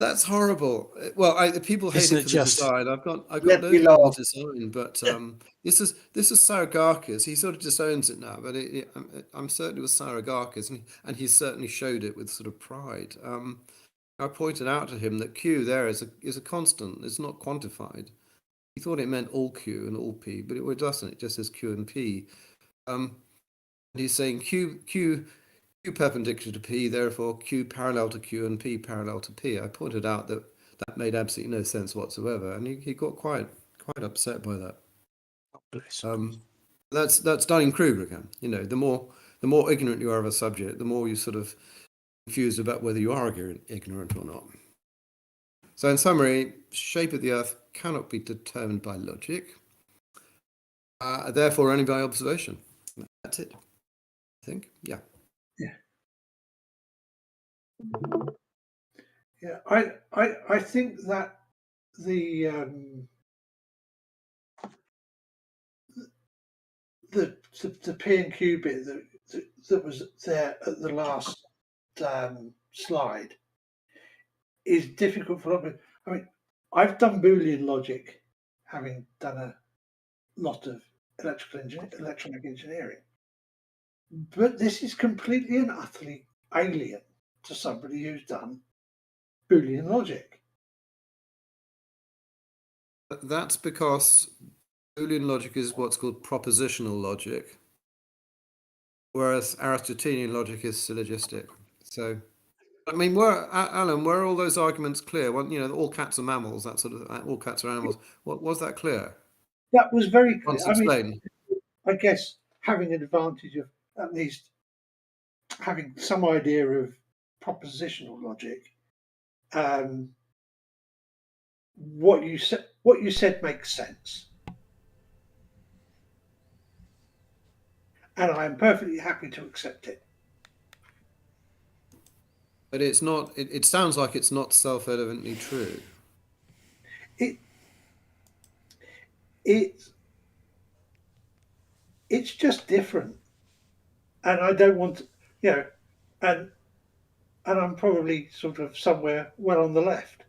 That's horrible. Well, people hate Isn't it it for just? the design. I've got Let no me issue with laugh. the design, but this is Saragakis. He sort of disowns it now, but I'm certain it was Saragakis, and he certainly showed it with sort of pride. I pointed out to him that Q there is a constant. It's not quantified. He thought it meant all Q and all P, but it doesn't. It just says Q and P. And he's saying Q perpendicular to P, therefore Q parallel to Q and P parallel to P. I pointed out that made absolutely no sense whatsoever, and he got quite upset by that. Bless. That's Dunning-Kruger again. The more ignorant you are of a subject, the more you sort of confused about whether you are ignorant or not. So in summary, shape of the Earth cannot be determined by logic, therefore only by observation. That's it, I think. Yeah. Yeah, I think that the P and Q bit that was there at the last slide is difficult for me. I mean, I've done Boolean logic, having done a lot of electronic engineering, but this is completely and utterly alien to somebody who's done Boolean logic. That's because Boolean logic is what's called propositional logic, whereas Aristotelian logic is syllogistic. So, I mean, Alan, were all those arguments clear? Well, all cats are mammals, that sort of, all cats are animals. Was that clear? That was very clear. Once explained. I guess having an advantage of at least having some idea of propositional logic, what you said makes sense, and I am perfectly happy to accept it. But it's not. It sounds like it's not self-evidently true. It's just different, and I don't want and I'm probably sort of somewhere well on the left.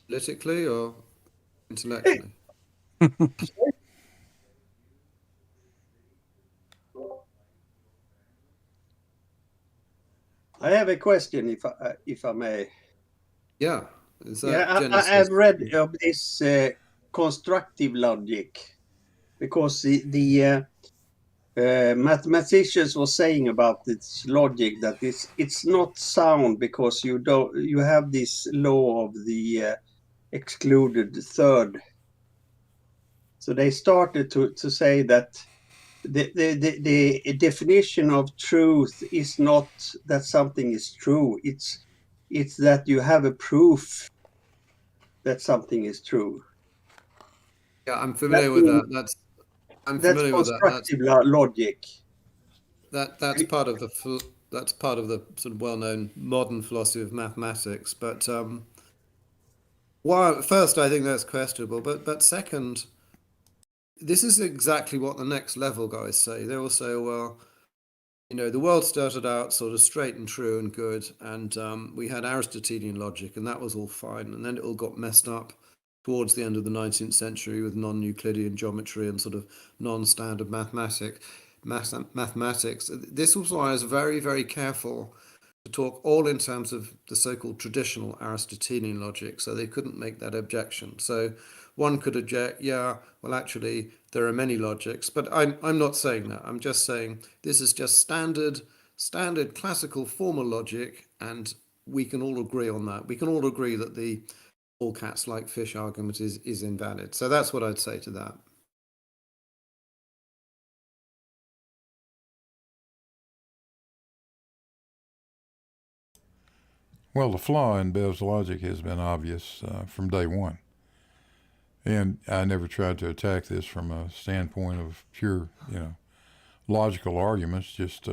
Politically or intellectually? I have a question, if I may. Yeah. I have read of this constructive logic, because the mathematicians were saying about this logic that it's not sound, because you have this law of the excluded third. So they started to say that the definition of truth is not that something is true. It's that you have a proof that something is true. Yeah, I'm familiar with that. That's constructive logic. That's part of the sort of well-known modern philosophy of mathematics. But first, I think that's questionable. But second, this is exactly what the next level guys say. They will say, well, the world started out sort of straight and true and good, and we had Aristotelian logic, and that was all fine. And then it all got messed up towards the end of the 19th century with non-Euclidean geometry and sort of non-standard mathematics. This was why I was very, very careful to talk all in terms of the so-called traditional Aristotelian logic, so they couldn't make that objection. So one could object, yeah, well, actually, there are many logics, but I'm not saying that. I'm just saying this is just standard classical formal logic, and we can all agree on that. We can all agree that the all cats like fish argument is invalid. So that's what I'd say to that. Well, the flaw in Bev's logic has been obvious from day one. And I never tried to attack this from a standpoint of pure, logical arguments, just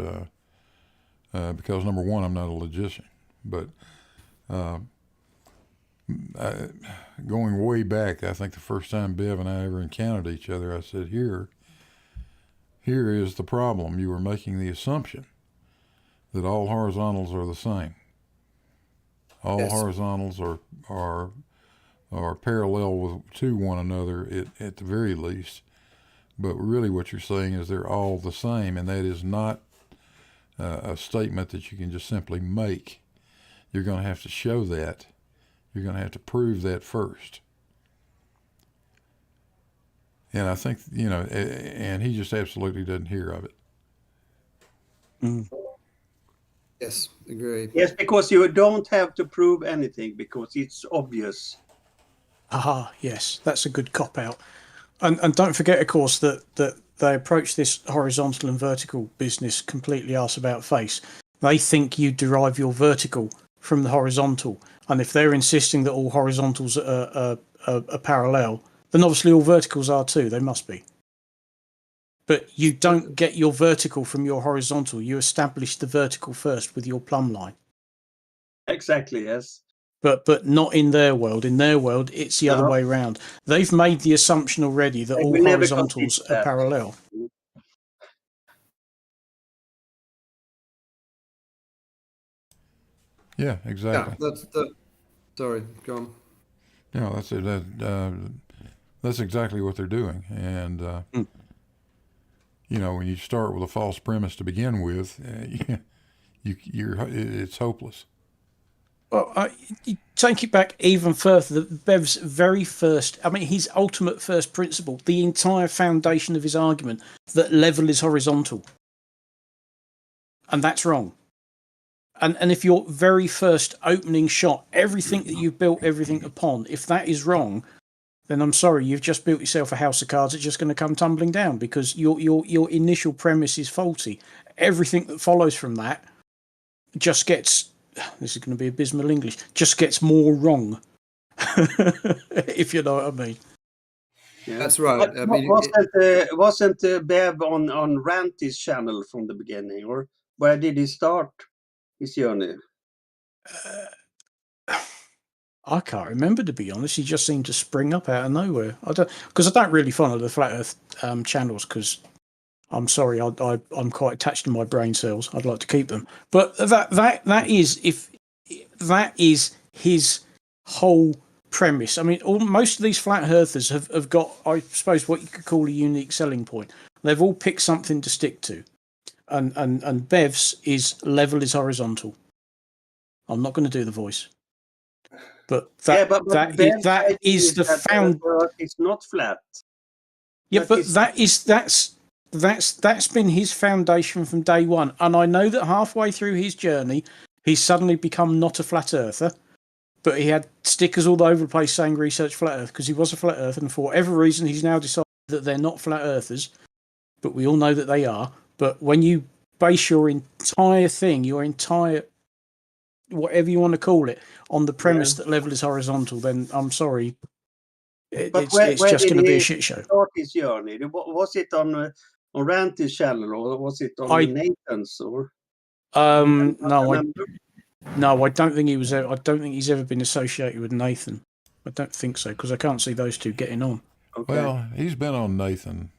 because, number one, I'm not a logician. But going way back, I think the first time Bev and I ever encountered each other, I said, here is the problem. You were making the assumption that all horizontals are the same. All Yes. horizontals are parallel to one another at the very least. But really what you're saying is they're all the same, and that is not a statement that you can just simply make. You're going to have to show that. You're going to have to prove that first. And I think, and he just absolutely doesn't hear of it. Mm. Yes, agree. Yes, because you don't have to prove anything because it's obvious. Aha, yes, that's a good cop out. And don't forget, of course, that they approach this horizontal and vertical business completely arse about face. They think you derive your vertical from the horizontal, and if they're insisting that all horizontals are parallel, then obviously all verticals are too. They must be. But you don't get your vertical from your horizontal. You establish the vertical first with your plumb line. Exactly, yes. But not in their world. In their world, it's the other way around. They've made the assumption already that all horizontals are parallel. Yeah, exactly. Yeah, sorry, go on. No, that's it. That's exactly what they're doing. And, when you start with a false premise to begin with, it's hopeless. Well, you take it back even further. Bev's very first, his ultimate first principle, the entire foundation of his argument, that level is horizontal. And that's wrong. And if your very first opening shot, everything that you've built everything upon, if that is wrong, then I'm sorry, you've just built yourself a house of cards that's just going to come tumbling down because your initial premise is faulty. Everything that follows from that just gets, this is going to be abysmal English, just gets more wrong. If you know what I mean. Yeah. That's right. Wasn't Bev on Ranty's channel from the beginning, or where did he start his journey? I can't remember, to be honest. He just seemed to spring up out of nowhere. I don't really follow the Flat Earth channels because I'm sorry, I'm quite attached to my brain cells. I'd like to keep them, but that is his whole premise. Most of these flat earthers have got, I suppose, what you could call a unique selling point. They've all picked something to stick to, and Bev's is level is horizontal. I'm not going to do the voice. But that is the found. It's not flat. Yeah, but that's been his foundation from day one. And I know that halfway through his journey, he's suddenly become not a flat earther, but he had stickers all over the place saying research flat Earth because he was a flat earther, and for whatever reason, he's now decided that they're not flat earthers. But we all know that they are. But when you base your entire thing, whatever you want to call it, on the premise that level is horizontal, then I'm sorry, it's just going to be a shit show. Start his journey. Was it on Ranty's channel, or was it on Nathan's? Or no, I don't think he was. I don't think he's ever been associated with Nathan. I don't think so because I can't see those two getting on. Okay. Well, he's been on Nathan.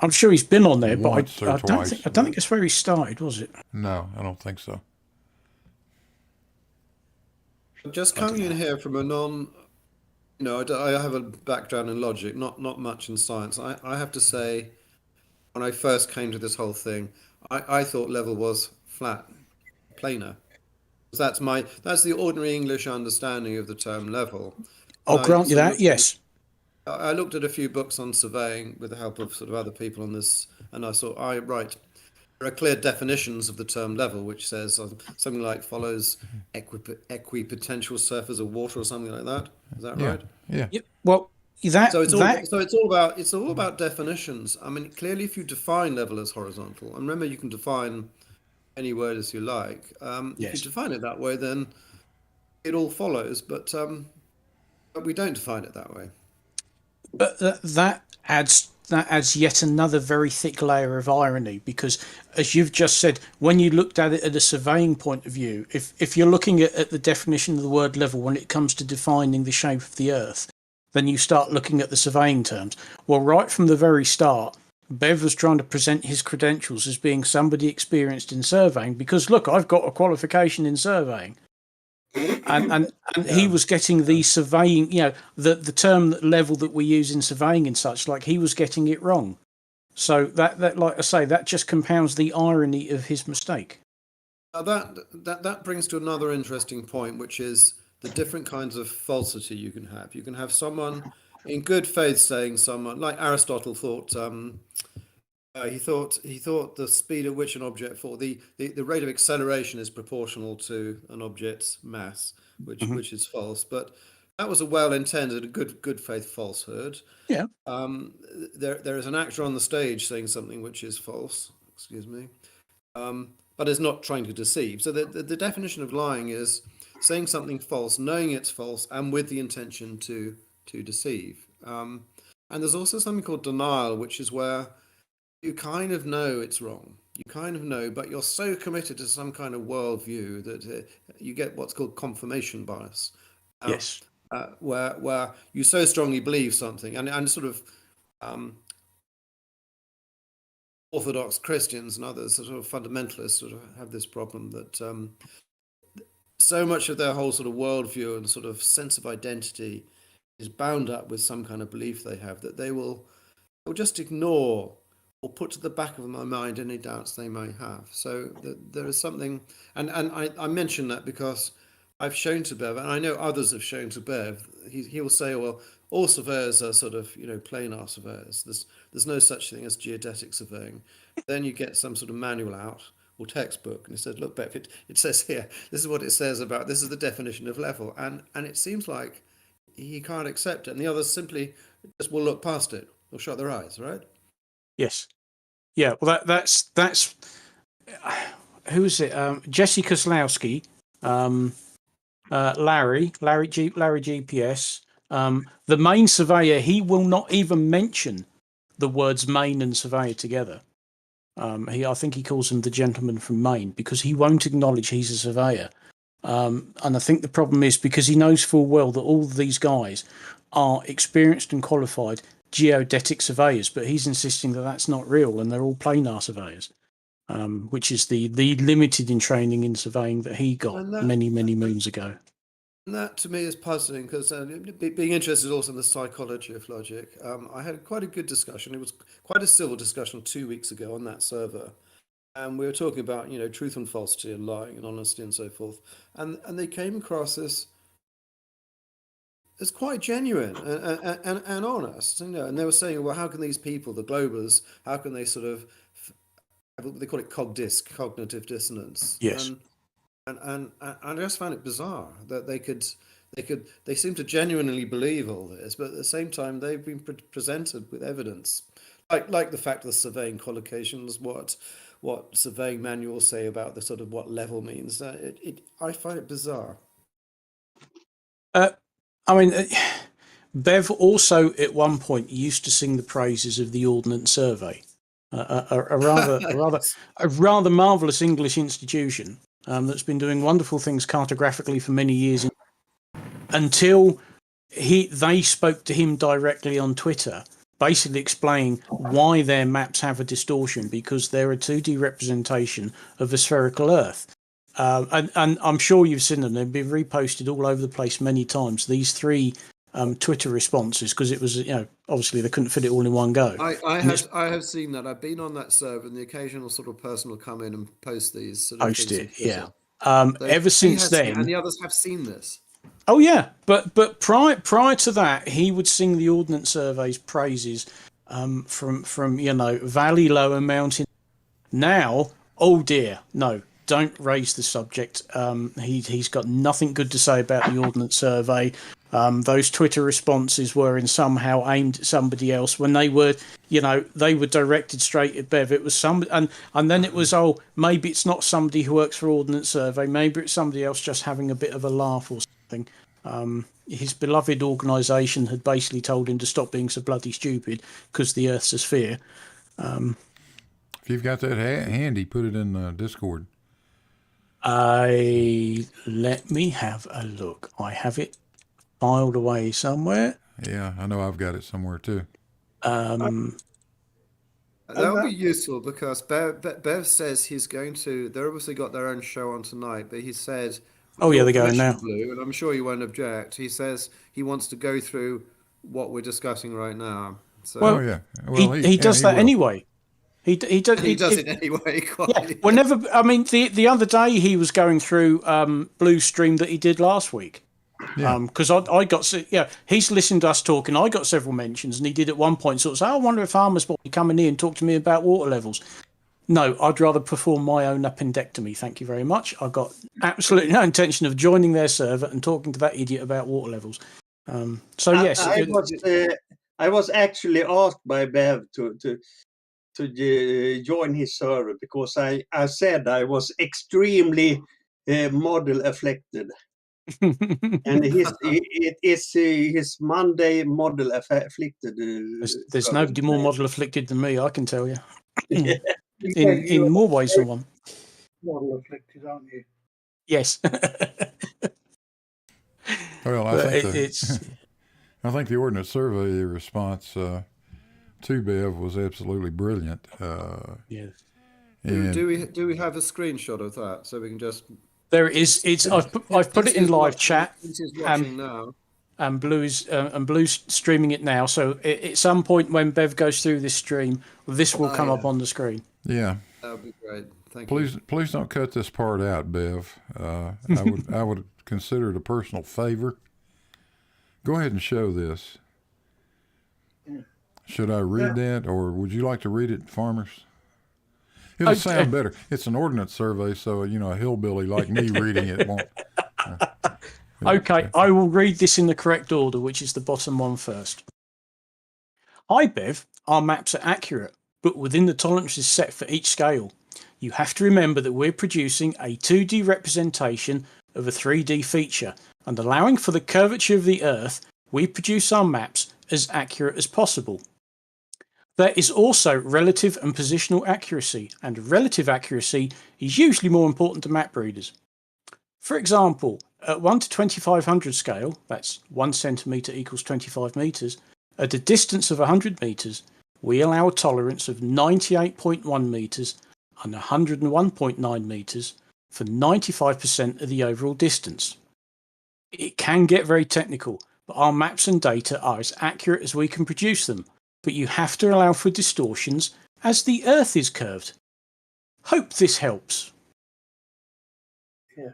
I'm sure he's been on there, but I don't think that's where he started, was it? No, I don't think so. Just coming in here from a I have a background in logic, not much in science. I have to say, when I first came to this whole thing, I thought level was flat, planar. That's the ordinary English understanding of the term level. I'll grant you that, yes. I looked at a few books on surveying with the help of sort of other people on this, and I saw, there are clear definitions of the term level, which says something like follows equipotential surface of water or something like that. Is that right? Yeah. Well, so it's all about definitions. Clearly, if you define level as horizontal, and remember, you can define any word as you like. If you define it that way, then it all follows. But we don't define it that way. But that adds yet another very thick layer of irony, because as you've just said, when you looked at it at a surveying point of view, if you're looking at the definition of the word level when it comes to defining the shape of the earth, then you start looking at the surveying terms. Well, right from the very start, Bev was trying to present his credentials as being somebody experienced in surveying because, look, I've got a qualification in surveying. And he was getting the surveying, the term level that we use in surveying and such, like he was getting it wrong. So that like I say, that just compounds the irony of his mistake. That brings to another interesting point, which is the different kinds of falsity you can have. You can have someone in good faith saying someone like Aristotle thought. He thought the speed at which an object falls, the rate of acceleration is proportional to an object's mass, which is false. But that was a well-intended, good faith falsehood. Yeah. There is an actor on the stage saying something which is false. Excuse me. But is not trying to deceive. So the definition of lying is saying something false, knowing it's false, and with the intention to deceive. And there's also something called denial, which is where you kind of know it's wrong. You kind of know, but you're so committed to some kind of worldview that you get what's called confirmation bias. Yes. Where you so strongly believe something, and sort of Orthodox Christians and others, sort of fundamentalists, sort of have this problem that so much of their whole sort of worldview and sort of sense of identity is bound up with some kind of belief they have that they'll just ignore or put to the back of my mind any doubts they may have. So there is something, and I mention that because I've shown to Bev, and I know others have shown to Bev, he will say, well, all surveyors are sort of, planar surveyors. There's no such thing as geodetic surveying. Then you get some sort of manual out or textbook, and he said, look, Bev, it says here, this is what it says about, this is the definition of level. And it seems like he can't accept it. And the others simply just will look past it or shut their eyes, right? Yes. Yeah. Well, that's who is it? Jesse Kozlowski, Larry GPS. The main surveyor, he will not even mention the words Maine and surveyor together. I think he calls him the gentleman from Maine because he won't acknowledge he's a surveyor. And I think the problem is because he knows full well that all of these guys are experienced and qualified geodetic surveyors, but he's insisting that that's not real and they're all planar surveyors, which is the limited in training in surveying that he got many moons ago. And that to me is puzzling because being interested also in the psychology of logic, I had quite a good discussion. It was quite a civil discussion 2 weeks ago on that server. And we were talking about, truth and falsity and lying and honesty and so forth. And they came across as quite genuine and honest, and they were saying, well, how can these people, the globers, how can they sort of, they call it cognitive dissonance. Yes. And I just found it bizarre that they seem to genuinely believe all this, but at the same time they've been presented with evidence, like the fact of the surveying qualifications, what surveying manuals say about the sort of what level means. I find it bizarre. I mean, Bev also at one point used to sing the praises of the Ordnance Survey, a rather marvellous English institution that's been doing wonderful things cartographically for many years, until they spoke to him directly on Twitter, basically explaining why their maps have a distortion because they're a 2D representation of a spherical Earth. And I'm sure you've seen them. They've been reposted all over the place many times. These three Twitter responses, because it was, obviously they couldn't fit it all in one go. I have seen that. I've been on that server, and the occasional sort of person will come in and post these sort of things. Yeah. So ever since then, and the others have seen this. Oh yeah, but prior to that, he would sing the Ordnance Survey's praises from valley, lower mountain. Now, oh dear, no. Don't raise the subject. He's got nothing good to say about the Ordnance Survey. Those Twitter responses were somehow aimed at somebody else when they were directed straight at Bev. It was and then it was, maybe it's not somebody who works for Ordnance Survey. Maybe it's somebody else just having a bit of a laugh or something. His beloved organisation had basically told him to stop being so bloody stupid because the Earth's a sphere. If you've got that handy, put it in Discord. Let me have a look. I have it filed away somewhere. Yeah, I know I've got it somewhere too. That would be useful because Bev says he's going to. They're obviously got their own show on tonight, but he said, "Oh yeah, they're going now." Blue, and I'm sure you won't object. He says he wants to go through what we're discussing right now. So, he does that anyway. He does. He does it anyway. Yeah. Whenever, I mean, the other day he was going through Blue's stream that he did last week. Yeah. Because I got, he's listened to us talking. I got several mentions, and he did at one point sort of say, I wonder if Armour's will be coming in and talk to me about water levels. No, I'd rather perform my own appendectomy. Thank you very much. I've got absolutely no intention of joining their server and talking to that idiot about water levels. Yes, I was actually asked by Bev to join his server because I said I was extremely model afflicted. And it is his Monday model afflicted. There's nobody more model afflicted than me, I can tell you. You're in more ways than one. model afflicted, aren't you? Yes. Well, I think the ordnance survey response to Bev was absolutely brilliant. Yes. Do we have a screenshot of that so we can just? There it is. I've put it in live chat. This is watching now. And Blue's streaming it now. So at some point when Bev goes through this stream, this will come up on the screen. Yeah. That would be great. Thank you. Please don't cut this part out, Bev. I would consider it a personal favor. Go ahead and show this. Should I read that, or would you like to read it, farmers? It'll sound better. It's an ordnance survey, so a hillbilly like me reading it won't. Okay, I will read this in the correct order, which is the bottom one first. Hi, Bev. Our maps are accurate, but within the tolerances set for each scale. You have to remember that we're producing a 2D representation of a 3D feature, and allowing for the curvature of the Earth, we produce our maps as accurate as possible. There is also relative and positional accuracy, and relative accuracy is usually more important to map readers. For example, at 1 to 2500 scale, that's 1 centimetre equals 25 metres, at a distance of 100 metres, we allow a tolerance of 98.1 metres and 101.9 metres for 95% of the overall distance. It can get very technical, but our maps and data are as accurate as we can produce them, but you have to allow for distortions as the Earth is curved. Hope this helps. Yeah.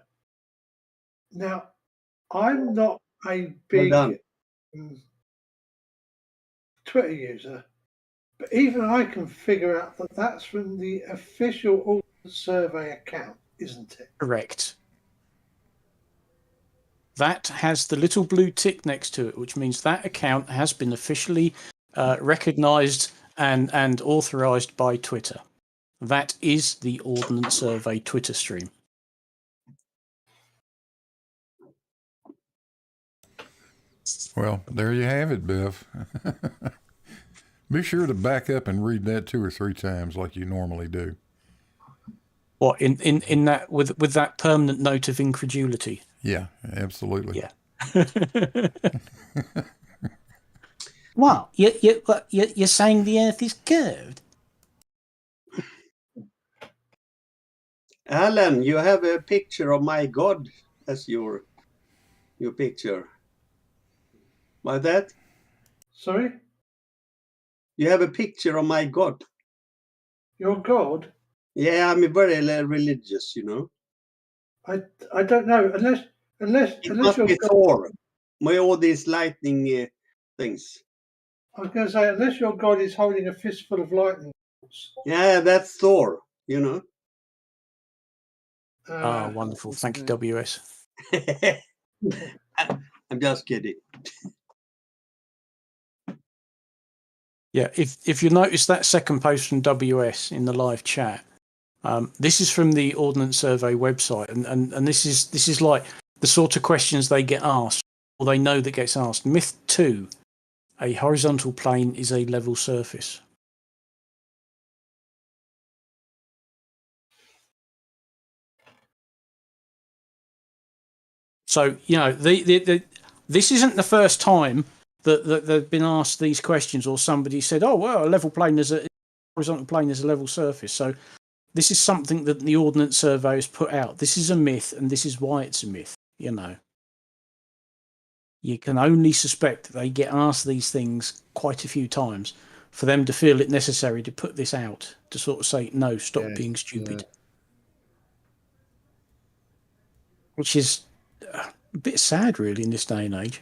Now, I'm not a big Twitter user, but even I can figure out that that's from the official Ordnance Survey account, isn't it? Correct. That has the little blue tick next to it, which means that account has been officially recognised and authorised by Twitter. That is the Ordnance Survey Twitter stream. Well, there you have it, Bev. Be sure to back up and read that 2 or 3 times like you normally do. What in that with that permanent note of incredulity? Yeah, absolutely. Yeah. What? You're saying the Earth is curved? Alan, you have a picture of my God as your picture. Why that? Sorry? You have a picture of my God. Your God? Yeah, I'm very religious, I don't know, unless must your be God, Thor. With all these lightning things. I was going to say, unless your God is holding a fistful of lightning bolts. Yeah, that's Thor, Wonderful. Thank you, WS. I'm just kidding. Yeah, if you notice that second post from WS in the live chat, this is from the Ordnance Survey website, and this is like the sort of questions they get asked, or they know that gets asked. Myth 2, a horizontal plane is a level surface. So, this isn't the first time that they've been asked these questions, or somebody said, "Oh, well, a level plane is a horizontal plane is a level surface." So, this is something that the Ordnance Survey has put out. This is a myth, and this is why it's a myth. You can only suspect that they get asked these things quite a few times, for them to feel it necessary to put this out, to sort of say, no, stop Yes, being stupid. yeah. Which is a bit sad, really, in this day and age.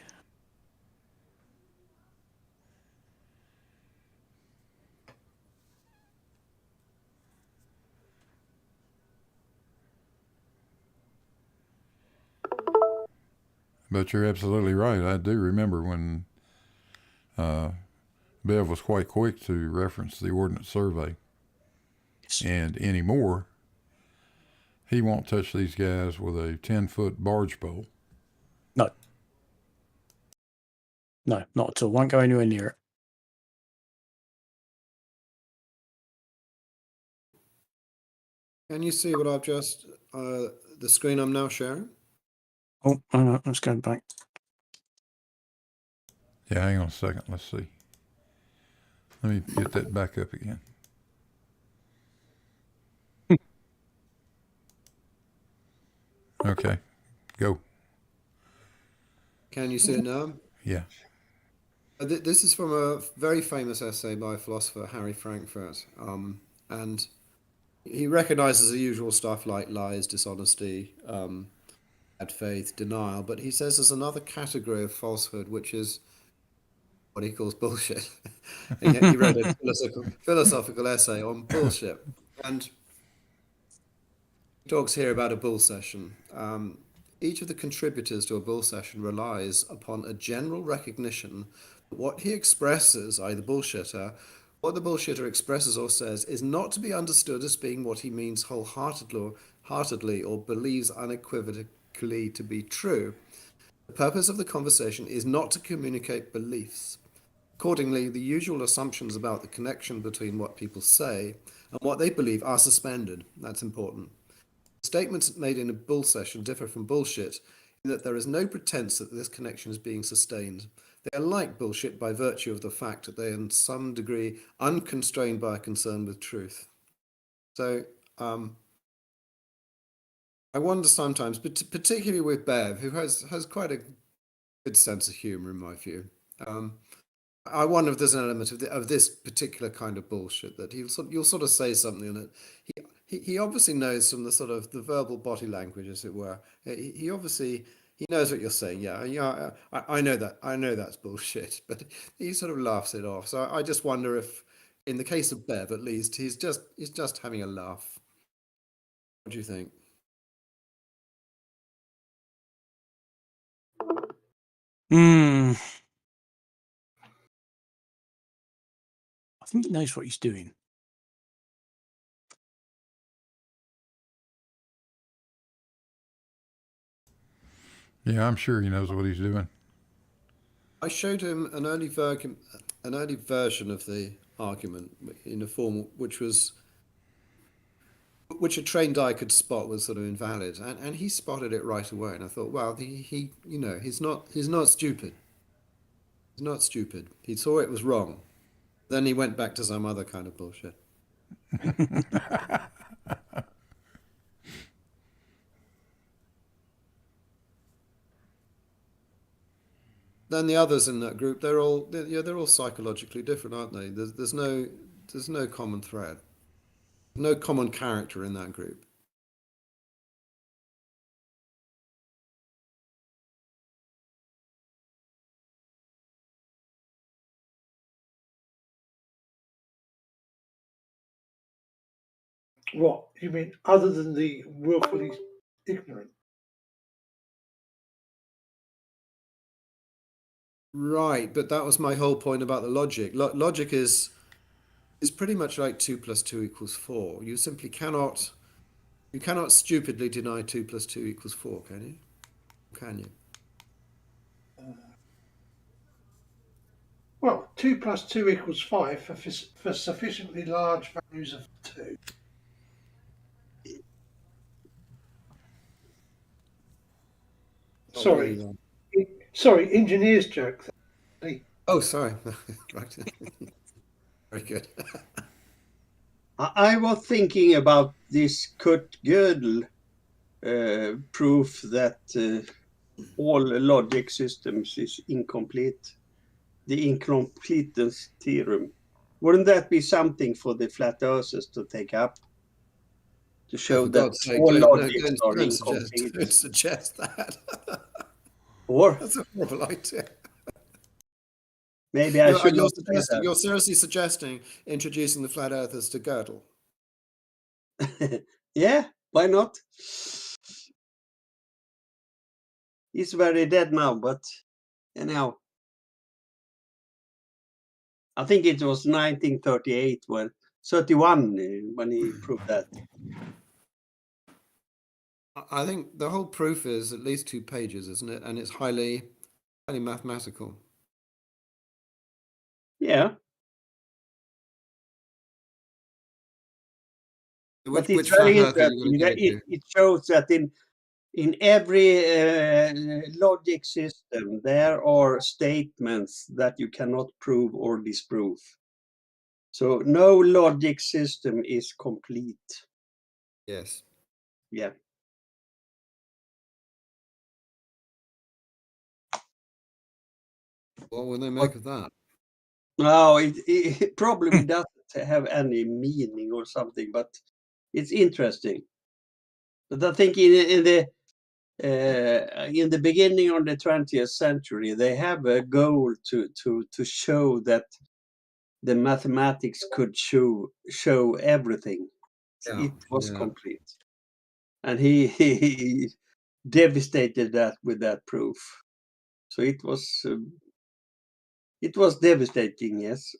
But you're absolutely right. I do remember when Bev was quite quick to reference the Ordnance Survey. Yes. And anymore, he won't touch these guys with a 10-foot barge pole. No. No, not at all. Won't go anywhere near it. Can you see what I've just, the screen I'm now sharing? Oh, hang on, let's go back. Yeah, hang on a second. Let's see. Let me get that back up again. Okay, go. Can you see it now? Yeah. This is from a very famous essay by philosopher Harry Frankfurt, and he recognizes the usual stuff like lies, dishonesty, bad faith, denial, but he says there's another category of falsehood, which is what he calls bullshit. And he wrote a philosophical essay on bullshit, and he talks here about a bull session. Each of the contributors to a bull session relies upon a general recognition that what he expresses, i.e. the bullshitter, what the bullshitter expresses or says is not to be understood as being what he means wholeheartedly or believes unequivocally to be true. The purpose of the conversation is not to communicate beliefs. Accordingly, the usual assumptions about the connection between what people say and what they believe are suspended. That's important. Statements made in a bull session differ from bullshit in that there is no pretense that this connection is being sustained. They are like bullshit by virtue of the fact that they are in some degree unconstrained by a concern with truth. So I wonder sometimes, but particularly with Bev, who has quite a good sense of humour in my view, I wonder if there's an element of this particular kind of bullshit that you'll sort of say something that he obviously knows from the sort of the verbal body language, as it were. He obviously knows what you're saying. Yeah, I know that. I know that's bullshit, but he sort of laughs it off. So I just wonder if, in the case of Bev, at least, he's just having a laugh. What do you think? I think he knows what he's doing. Yeah, I'm sure he knows what he's doing. I showed him an early version of the argument in a form which a trained eye could spot was sort of invalid, and he spotted it right away. And I thought, well, he's not stupid. He's not stupid. He saw it was wrong. Then he went back to some other kind of bullshit. Then the others in that group, they're all psychologically different, aren't they? There's no common thread, no common character in that group. What you mean, other than the willfully ignorant? Right, but that was my whole point about the logic. Logic is pretty much like 2 + 2 = 4. You simply cannot stupidly deny 2 + 2 = 4, can you? Can you? Well, 2 + 2 = 5 for sufficiently large values of 2. Not Sorry, really, sorry, engineer's joke. oh, sorry. Right. Very good. I was thinking about this Kurt Gödel proof that all logic systems is incomplete. The incompleteness theorem. Wouldn't that be something for the flat earthers to take up? To show For that God's sake, all don't, logics are don't incomplete. suggest that. Or That's a horrible idea. maybe I should not say that. You're seriously suggesting introducing the flat earthers to Gödel? Yeah, why not? He's very dead now, but anyhow. I think it was 1938 when 31 when he proved that. I think the whole proof is at least 2 pages, isn't it? And it's highly mathematical. Yeah. But it's flat very earth are you interesting. going to go to? It shows that in every logic system there are statements that you cannot prove or disprove. So no logic system is complete. Yes. Yeah. What will they make of that? No, it probably doesn't have any meaning or something, but it's interesting. But I think in the beginning of the 20th century, they have a goal to show that the mathematics could show everything. Yeah, It was yeah. complete, and he devastated that with that proof. So it was devastating. Yes.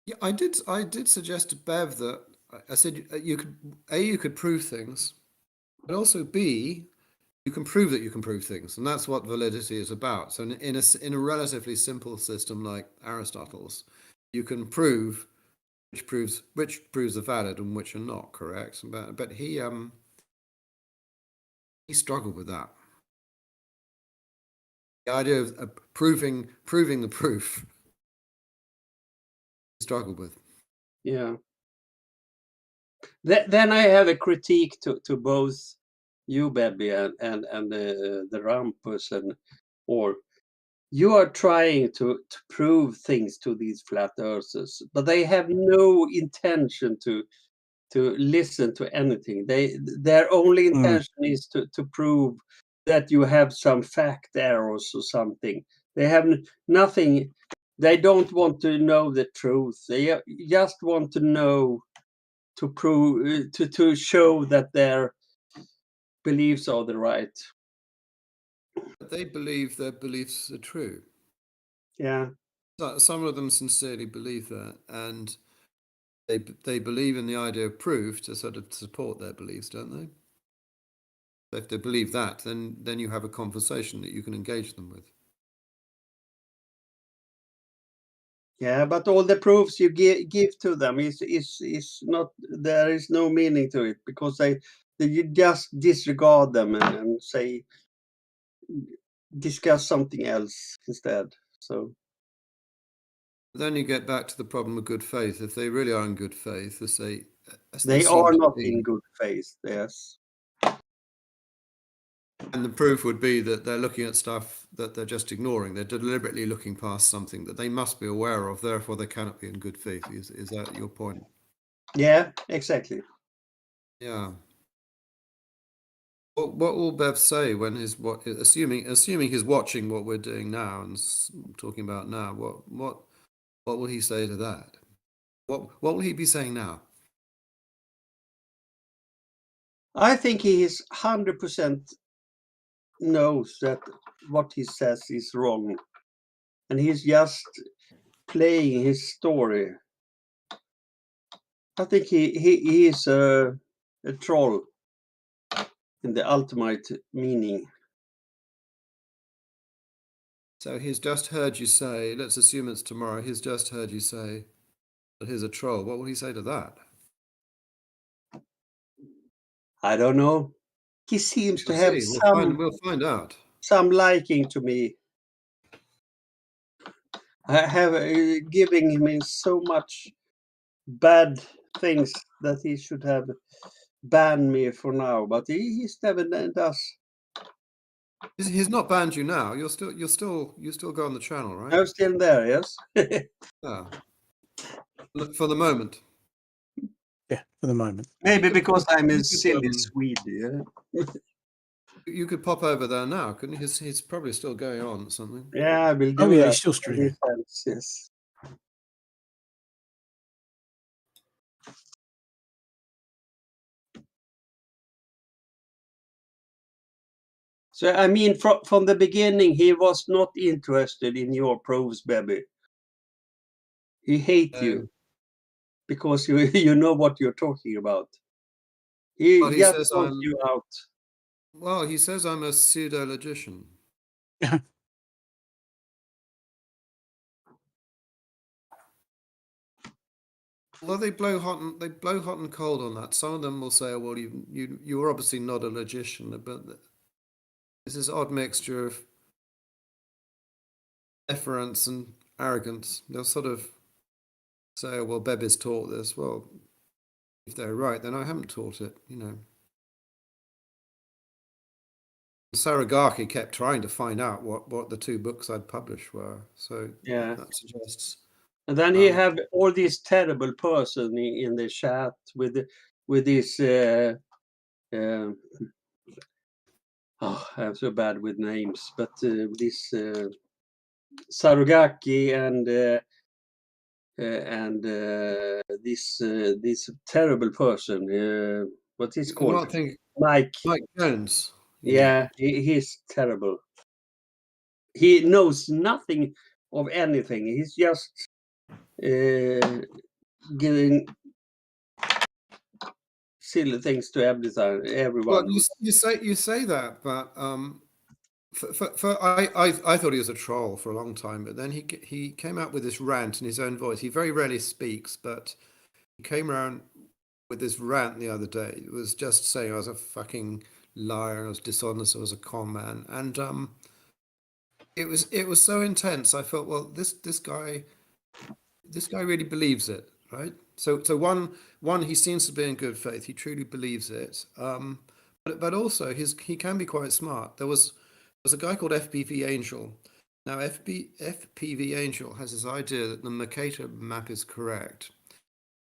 Yeah, I did suggest to Bev that I said you could prove things, but also B, you can prove that you can prove things, and that's what validity is about. So in a relatively simple system like Aristotle's, you can prove which proves are valid and which are not correct. But he struggled with that. The idea of proving the proof, he struggled with. Yeah. Then I have a critique to both you, Bebby, and the Rampus, or you are trying to prove things to these flat earthers, but they have no intention to listen to anything. Their only intention is to prove that you have some fact errors or something. They have nothing. They don't want to know the truth. They just want to know, to prove, to show that their beliefs are the right. They believe their beliefs are true. Yeah. Some of them sincerely believe that, and they believe in the idea of proof to sort of support their beliefs, don't they? If they believe that, then you have a conversation that you can engage them with. Yeah, but all the proofs you give to them is not, there is no meaning to it, because you just disregard them and say, discuss something else instead. So Then you get back to the problem of good faith. If they really are in good faith, as they they seem are to not be, in good faith. Yes. and the proof would be that they're looking at stuff that they're just ignoring. They're deliberately looking past something that they must be aware of. Therefore, they cannot be in good faith. Is that your point? Yeah, exactly. Yeah. What will Bev say when assuming he's watching what we're doing now and talking about now? What will he say to that? What will he be saying now? I think he is 100% knows that what he says is wrong, and he's just playing his story. I think he is a troll in the ultimate meaning. So he's just heard you say, let's assume it's tomorrow, he's just heard you say that he's a troll. What will he say to that? I don't know. He seems to We'll have see. We'll find out. some liking to me. I have giving him so much bad things that he should have banned me for now, but he never does. He's not banned you now. You still go on the channel, right? I'm still there, yes. Yeah. For the moment. Yeah, for the moment. Maybe because I'm a you could, silly Swede. Yeah, You could pop over there now, couldn't you? He's probably still going on or something. yeah, I will do Oh yeah, that. he's still streaming. Yes. So, I mean, from the beginning, he was not interested in your proofs, Bebby. He hates you because you know what you're talking about. He Well, he just says wants you out. Well, he says I'm a pseudo-logician. Well, they blow hot and cold on that. Some of them will say, "Well, you are obviously not a logician," but there's this odd mixture of deference and arrogance. They'll sort of say, "Well, Bebby's taught this." Well, if they're right, then I haven't taught it. Saragaki kept trying to find out what the two books I'd published were. So Yeah. that suggests. And then he have all these terrible person in the chat with this. I am so bad with names, but this Sarugaki and this terrible person. What is called? Mike. Mike Jones. Yeah, he's terrible. He knows nothing of anything. He's just giving silly things to everyone. Well, you say that, but I thought he was a troll for a long time, but then he came out with this rant in his own voice. He very rarely speaks, but he came around with this rant the other day. It was just saying I was a fucking liar, I was dishonest, I was a con man, and it was so intense. I felt, well, this guy really believes it, right? So one he seems to be in good faith. He truly believes it. But also he can be quite smart. There was a guy called FPV Angel. Now FPV Angel has this idea that the Mercator map is correct,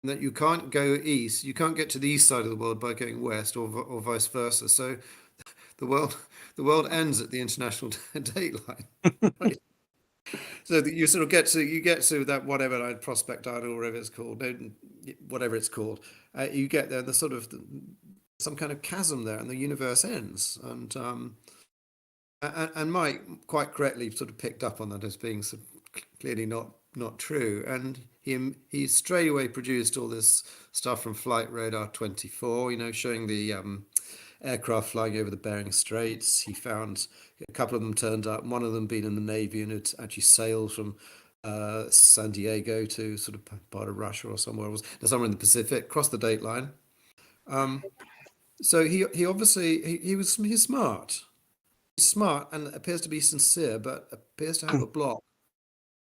and that you can't go east. You can't get to the east side of the world by going west, or vice versa. So the world ends at the international date line. Right? So you sort of get to that whatever Prospect Island or whatever it's called, you get there. The sort of some kind of chasm there, and the universe ends. And Mike quite correctly sort of picked up on that as being sort of clearly not true. And he straight away produced all this stuff from Flight Radar 24, showing the aircraft flying over the Bering Straits. He found a couple of them turned up, one of them being in the Navy and had actually sailed from San Diego to sort of part of Russia or somewhere in the Pacific, crossed the date line. So he obviously he's smart. He's smart and appears to be sincere, but appears to have a block.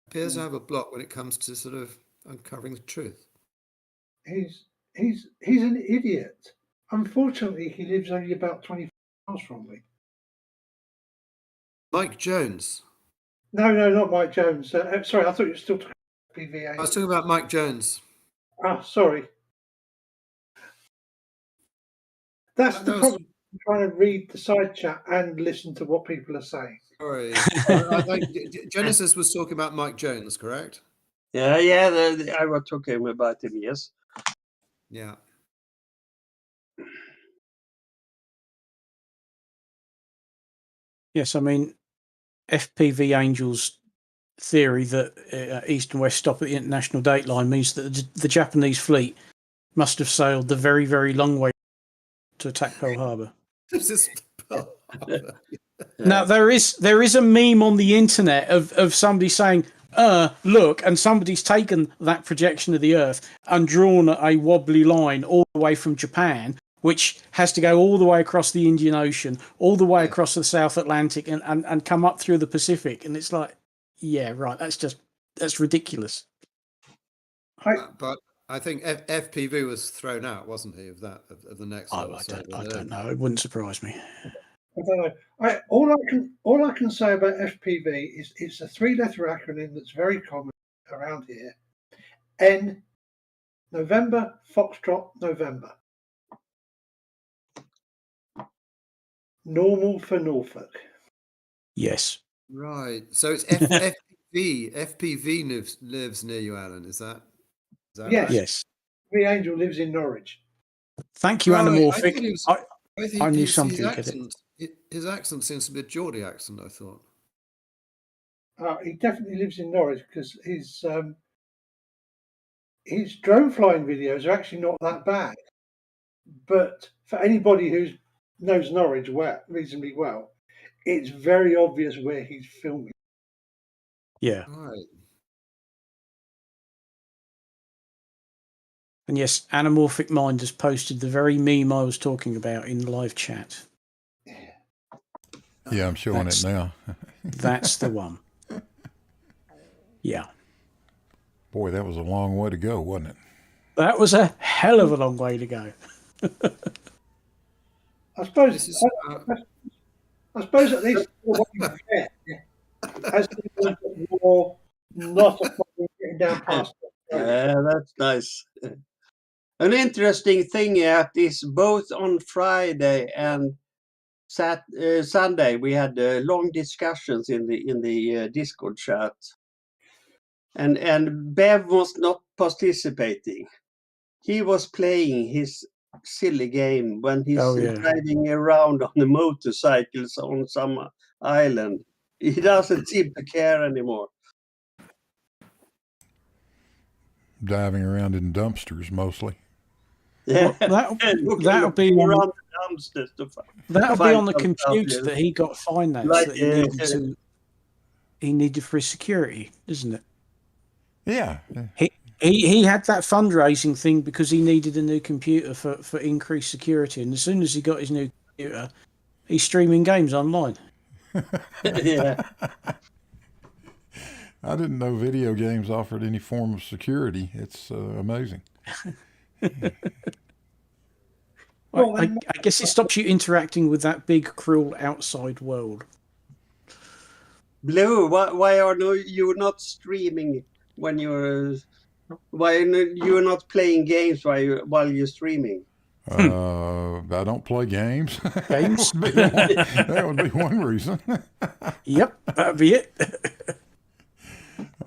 Appears to have a block when it comes to sort of uncovering the truth. He's an idiot. Unfortunately, he lives only about 20 miles from me. Mike Jones. No, not Mike Jones. Sorry, I thought you were still talking about PVA. I was talking about Mike Jones. Sorry. That's the problem. I'm trying to read the side chat and listen to what people are saying. Sorry. Genesis was talking about Mike Jones, correct? Yeah, I was talking about him, yes. Yeah. Yes, I mean, FPV Angel's theory that east and west stop at the international date line means that the Japanese fleet must have sailed the very, very long way to attack Pearl Harbor. Now there is a meme on the internet of somebody saying, look, and somebody's taken that projection of the Earth and drawn a wobbly line all the way from Japan, which has to go all the way across the Indian Ocean, all the way across the South Atlantic and come up through the Pacific. And it's like, yeah, right, that's ridiculous. But I think FPV was thrown out, wasn't he, of the next level? I don't know. It wouldn't surprise me. I don't know. All I can say about FPV is it's a 3-letter acronym that's very common around here. N, November, Foxtrot, November. Normal for Norfolk. Yes. Right. So it's FPV. FPV lives near you, Alan. Is that Yes. right? Yes. The Angel lives in Norwich. Thank you, Right, Anamorphic. I knew his somebody would get it. accent. His accent seems to be a Geordie accent, I thought. He definitely lives in Norwich because his drone flying videos are actually not that bad. But for anybody who knows Norwich reasonably well, it's very obvious where he's filming. Yeah. Right. And yes, Anamorphic Mind has posted the very meme I was talking about in the live chat. Yeah, I'm showing it now. That's the one. Yeah. Boy, that was a long way to go, wasn't it? That was a hell of a long way to go. I suppose This is at least what you get as the war, not a problem getting down past it. That's nice. An interesting thing is both on Friday and Sunday we had long discussions in the Discord chat, and Bev was not participating. He was playing his silly game when he's driving around on the motorcycles on some island. He doesn't seem to care anymore. Diving around in dumpsters mostly. Yeah, Well, that'll be around the dumpsters that'll be on the computer that he got finance Like, that he needed for his security, isn't it? Yeah. He had that fundraising thing because he needed a new computer for increased security, and as soon as he got his new computer, he's streaming games online. Yeah. I didn't know video games offered any form of security. It's amazing. Well, I guess it stops you interacting with that big, cruel outside world. Blue, why are you not streaming when you're? Why you're not playing games while you're streaming? I don't play games. Games? That would be one reason. Yep, that'd be it.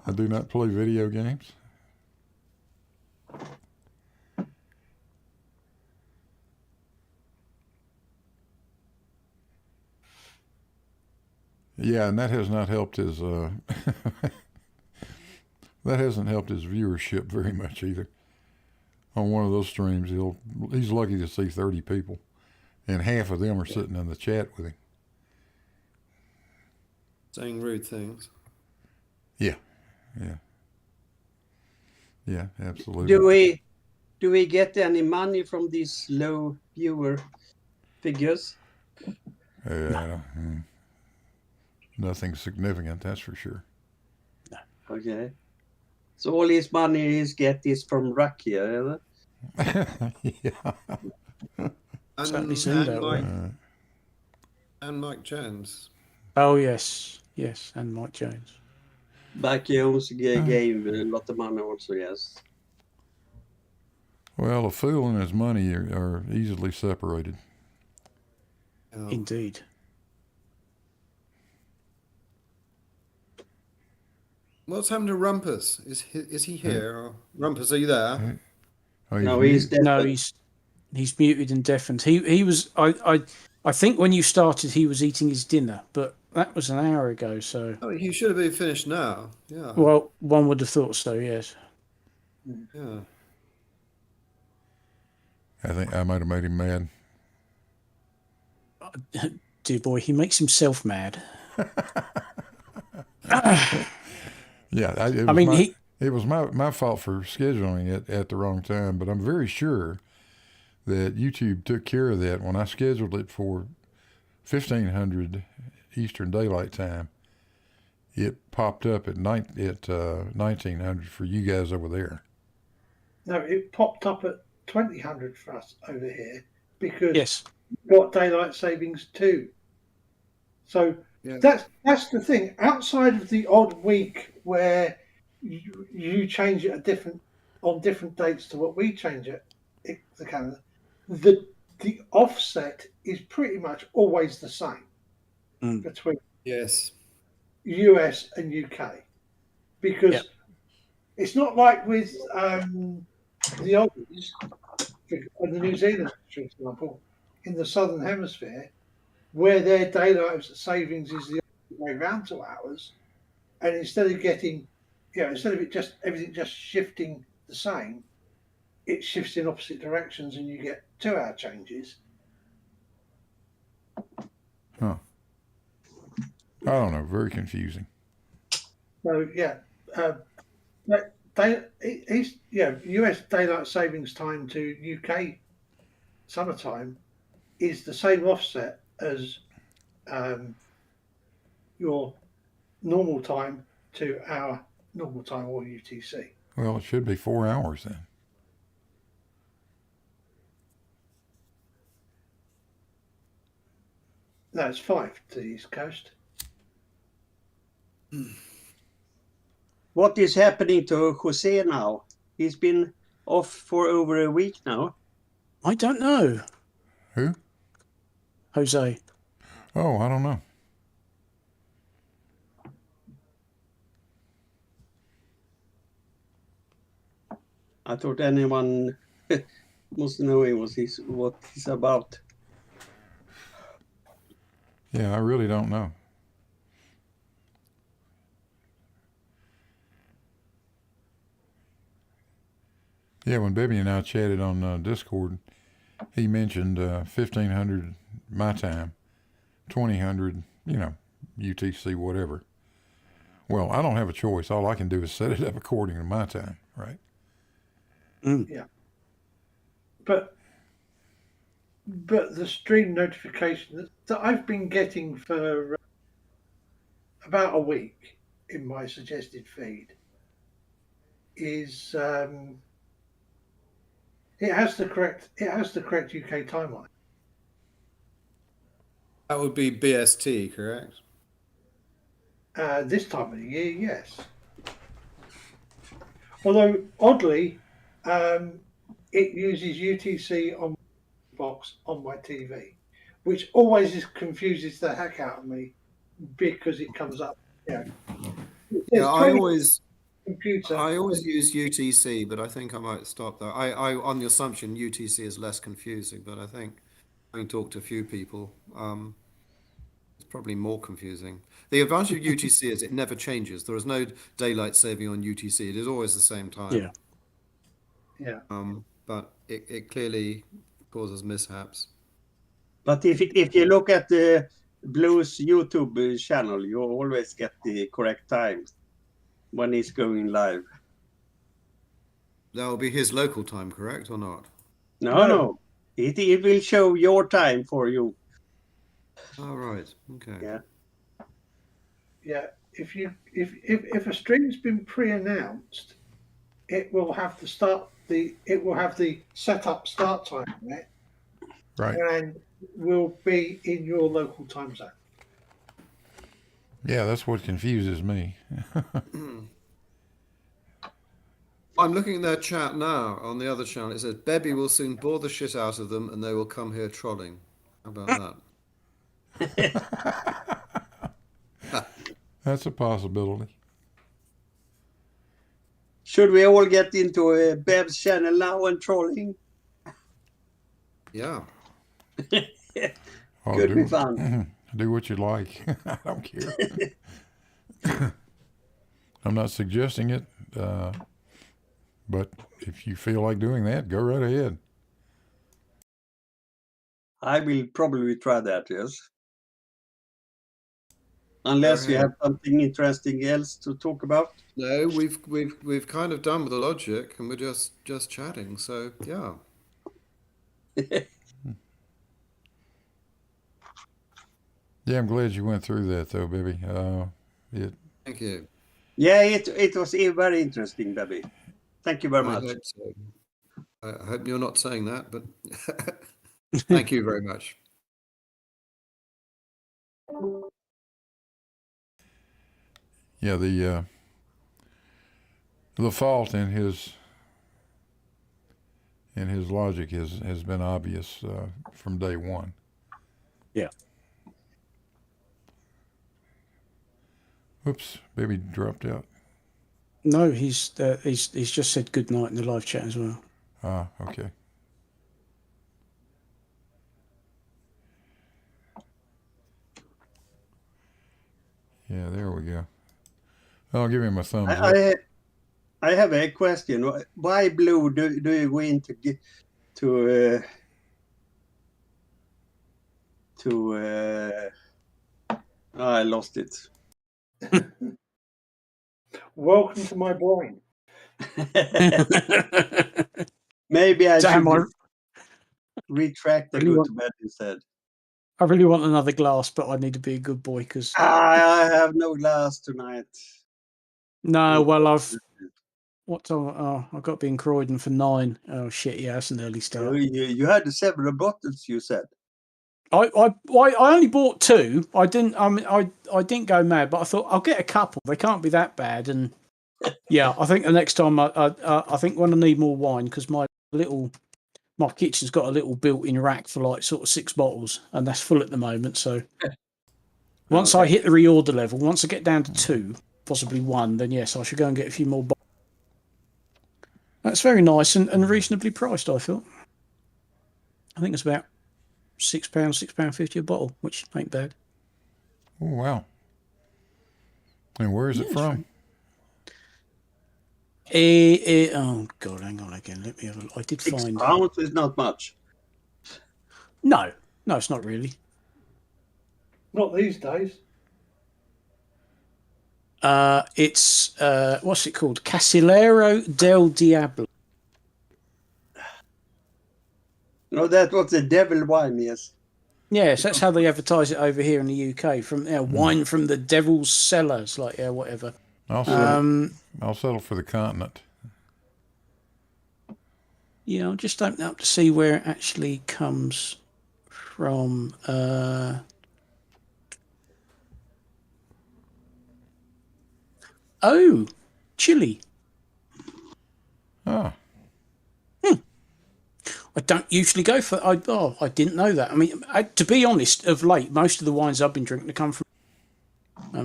I do not play video games. Yeah, and that has not helped his that hasn't helped his viewership very much either. On one of those streams, he's lucky to see 30 people, and half of them are sitting in the chat with him. saying rude things. Yeah, absolutely. Do we get any money from these low viewer figures? Nothing significant, that's for sure. Okay. So all his money he's get is from Rakia, Yeah. And Mike Jones. Oh yes, and Mike Jones. Rakia also gave a lot of money also, yes. Well, a fool and his money are easily separated. Oh. Indeed. What's happened to Rumpus? Is he here? Or Rumpus, are you there? Oh, No, he's dead. No, he's muted and deafened. He was I think when you started he was eating his dinner, but that was an hour ago. So he should have been finished now. Yeah. Well, one would have thought so. Yes. Yeah. I think I might have made him mad. Dear boy, he makes himself mad. Yeah, it was my fault for scheduling it at the wrong time, but I'm very sure that YouTube took care of that when I scheduled it for 1500 Eastern Daylight Time. It popped up at 1900 for you guys over there. No, it popped up at 2000 for us over here because yes, we've got daylight savings too. So Yeah. that's the thing. Outside of the odd week where you change it on different dates to what we change it, the calendar, the offset is pretty much always the same between Yes. US and UK, because Yep. it's not like with the Aussies and the New Zealanders, for example, in the Southern Hemisphere, where their daylight savings is the other way round to ours, and instead of getting, instead of everything just shifting the same, it shifts in opposite directions, and you get 2-hour changes. Huh. I don't know. Very confusing. So US daylight savings time to UK summertime is the same offset as your normal time to our normal time, or UTC. Well, it should be 4 hours then. No, it's 5 to the East Coast. What is happening to Jose now? He's been off for over a week now. I don't know. Who? Jose. Oh, I don't know. I thought anyone must know what he's about. Yeah, I really don't know. Yeah, when Bebby and I chatted on Discord, he mentioned 1500 my time, 2000, UTC, whatever. Well, I don't have a choice. All I can do is set it up according to my time, right? Yeah. But the stream notification that I've been getting for about a week in my suggested feed is it has the correct UK timeline. That would be BST, correct? This time of the year, yes. Although oddly, it uses UTC on box on my TV, which always confuses the heck out of me because it comes up. Yeah, I always computer. use UTC, but I think I might stop there. I on the assumption UTC is less confusing, but I think having talked to a few people, it's probably more confusing. The advantage of UTC is it never changes. There is no daylight saving on UTC. It is always the same time. Yeah. But it clearly causes mishaps. But if you look at the Blues YouTube channel, you always get the correct time when he's going live. That will be his local time, correct or not? No. It will show your time for you. All right. Okay. Yeah. Yeah. If a stream's been pre-announced, it will have the setup start time on it, Right. and will be in your local time zone. Yeah, that's what confuses me. I'm looking at their chat now on the other channel. It says Bebby will soon bore the shit out of them and they will come here trolling. How about that? That's a possibility. Should we all get into Bev's channel now and trolling? Yeah. Oh, Could be fun. Do what you like. I don't care. I'm not suggesting it, but if you feel like doing that, go right ahead. I will probably try that, yes. Unless you have something interesting else to talk about. No, we've kind of done with the logic and we're just chatting. So yeah. Yeah, I'm glad you went through that though, Bebby. Thank you. Yeah, it was very interesting, Bebby. Thank you very much. I hope so. I hope you're not saying that, but thank you very much. Yeah, the fault in his logic has been obvious from day one. Yeah. Oops, Bebby dropped out. No, he's just said good night in the live chat as well. Ah, okay. Yeah, there we go. I'll give him a thumbs up. I have a question. Why blue do you go into I lost it. Welcome to my brain. Maybe I Damn, should retract and really go to bed instead. I really want another glass, but I need to be a good boy because. I have no glass tonight. No, well, what time? Oh, I've got to be in Croydon for 9. Oh shit! Yeah, that's an early start. You had several bottles, you said. I only bought 2. I didn't. I didn't go mad, but I thought I'll get a couple. They can't be that bad. And yeah, I think the next time I think when I need more wine because my kitchen's got a little built-in rack for like sort of 6 bottles, and that's full at the moment. So once I hit the reorder level, once I get down to 2, possibly 1, then yes, I should go and get a few more bottles. That's very nice and reasonably priced, I thought. I think it's about £6, £6.50 a bottle, which ain't bad. Oh, wow. And where is it from? Oh, God, hang on again. Let me have a look. I did find... £6 is not much. No, it's not really. Not these days. It's, what's it called? Casillero del Diablo. No, that was the devil wine, yes. Yes, that's how they advertise it over here in the UK. From wine from the devil's cellars, like whatever. I'll settle for the continent. Yeah, I'll just open it up to see where it actually comes from. Oh, Chile. Ah. I don't usually go for. I didn't know that. I mean, to be honest, of late, most of the wines I've been drinking come from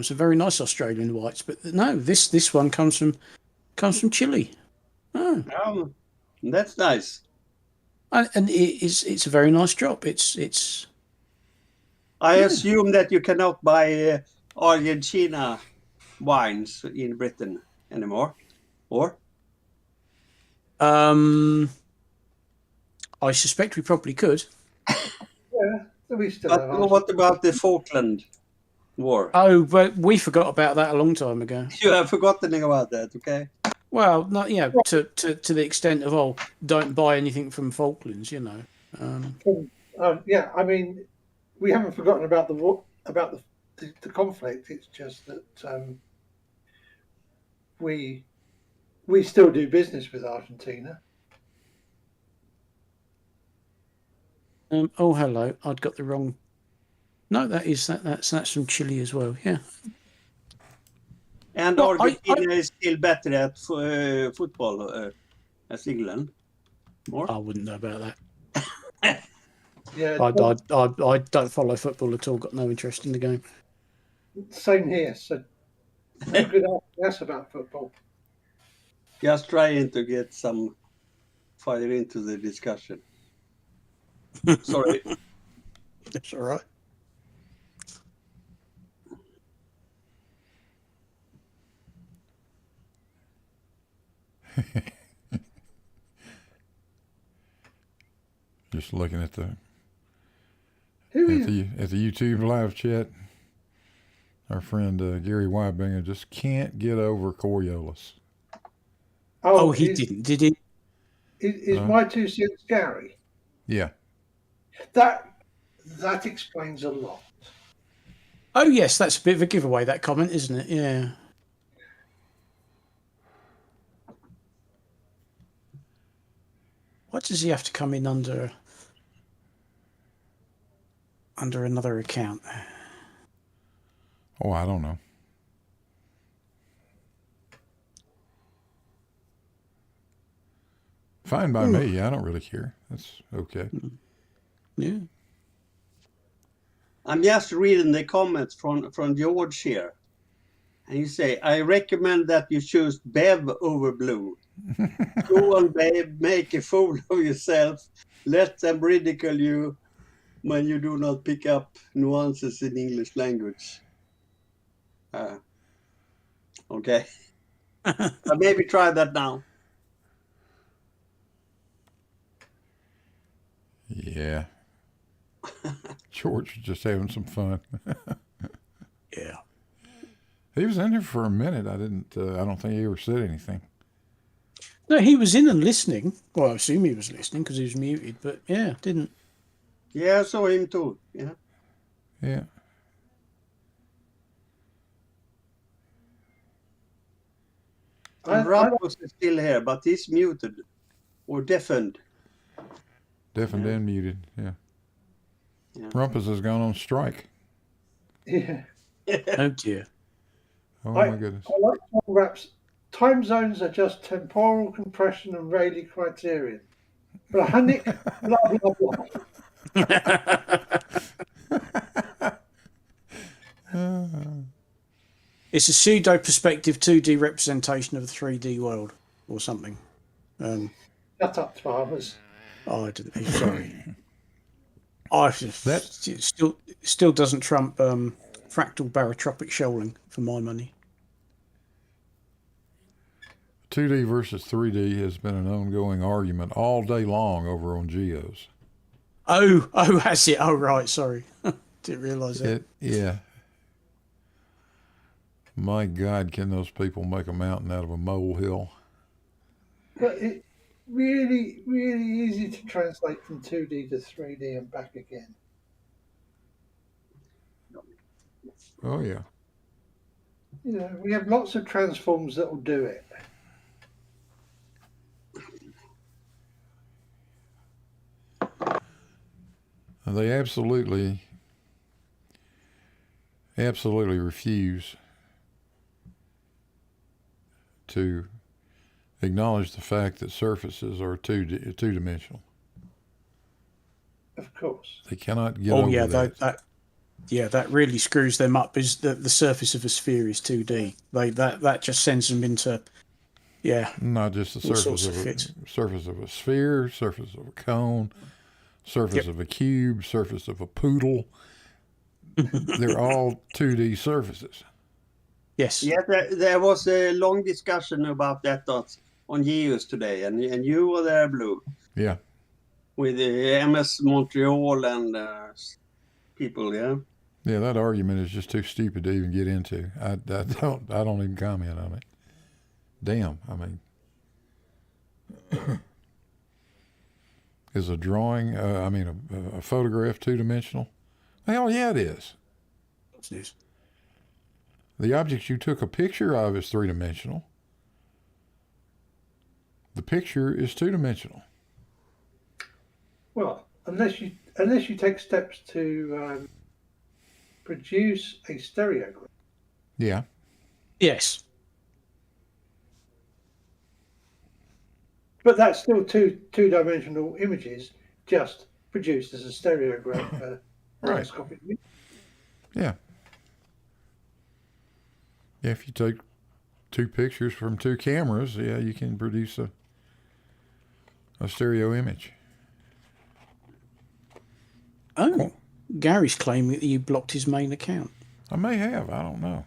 some very nice Australian whites. But no, this one comes from Chile. Oh, that's nice. And it's a very nice drop. It's. I assume that you cannot buy Argentina wines in Britain anymore, or? I suspect we probably could. Yeah, we still But have. what about the Falkland War? Oh, but we forgot about that a long time ago. You have forgotten about that, okay? Well, not to the extent of don't buy anything from Falklands, you know. Yeah, I mean, we haven't forgotten about the conflict. It's just that we still do business with Argentina. Oh, hello. I'd got the wrong. No, that's from Chile as well. Yeah. And Well, Argentina is still better at football as England. More? I wouldn't know about that. Yeah, I don't follow football at all. Got no interest in the game. same here. So you could ask about football. Just trying to get some fire into the discussion. Sorry. That's all right. Just looking at the YouTube live chat. Our friend Gary Wybinger just can't get over Coriolis. Oh, he didn't, did he? Is my 2 cents Gary? Yeah. That explains a lot. Oh, yes, that's a bit of a giveaway, that comment, isn't it? Yeah. What does he have to come in under another account? Oh, I don't know. Fine by me. I don't really care. That's okay. Yeah. I'm just reading the comments from George here. And you say, I recommend that you choose Bev over Blue. Go on, babe, make a fool of yourself. Let them ridicule you when you do not pick up nuances in English language. Okay. But maybe try that now. Yeah. George was just having some fun. Yeah. He was in here for a minute. I don't think he ever said anything. No, he was in and listening. Well, I assume he was listening because he was muted, but yeah, didn't. Yeah, I saw him too. Yeah. Yeah. And Rumpus is still here, but he's muted or deafened. Deafened and muted. Yeah. Rumpus has gone on strike. Yeah. Oh dear. Oh my goodness. I like small raps. Time zones are just temporal compression and Rayleigh criterion. Rahanic, blah, blah, blah. It's a pseudo perspective 2D representation of a 3D world or something. Shut up, farmers. Oh, I didn't. Sorry. That still doesn't trump fractal barotropic shoaling for my money. 2D versus 3D has been an ongoing argument all day long over on Geos. Oh, has it? Oh, right. Sorry. Didn't realise that. Yeah. My God, can those people make a mountain out of a molehill? But it's really, really easy to translate from 2D to 3D and back again. Oh, yeah. You know, we have lots of transforms that will do it. They absolutely refuse to acknowledge the fact that surfaces are two-dimensional. Of course. They cannot get over that. That really screws them up. Is that the surface of a sphere is 2D? That just sends them into not just the surface of a sphere, surface of a cone, surface of a cube, surface of a poodle. They're all 2D surfaces. Yes. Yeah, there was a long discussion about that on Geos today, and you were there, Blue. Yeah. With MS Montreal and people, yeah. Yeah, that argument is just too stupid to even get into. I don't even comment on it. Damn, I mean, is a drawing, a photograph two-dimensional? Hell yeah, it is. It is. The object you took a picture of is three-dimensional. The picture is two-dimensional. Well, unless you take steps to produce a stereogram. Yeah. Yes. But that's still two-dimensional images, just produced as a stereogram. Right. Yeah. Yeah, if you take two pictures from two cameras, yeah, you can produce a stereo image. Oh, Gary's claiming that you blocked his main account. I may have. I don't know.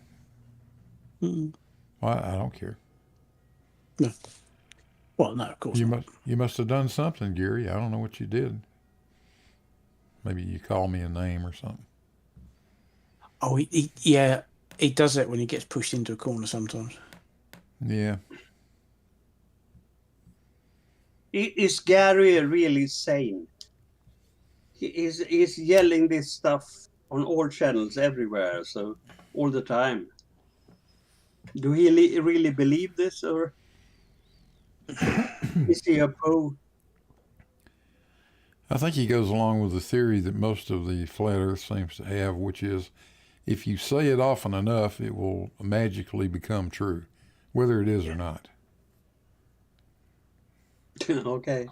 Well, I don't care. No. Well, no, of course not. You must have done something, Gary. I don't know what you did. Maybe you called me a name or something. Oh, he does that when he gets pushed into a corner sometimes. Yeah. Is Gary really sane? He's yelling this stuff on all channels everywhere, so all the time. Do he really believe this, or is he a pro? I think he goes along with the theory that most of the flat earth seems to have, which is if you say it often enough, it will magically become true, whether it is or not. Okay.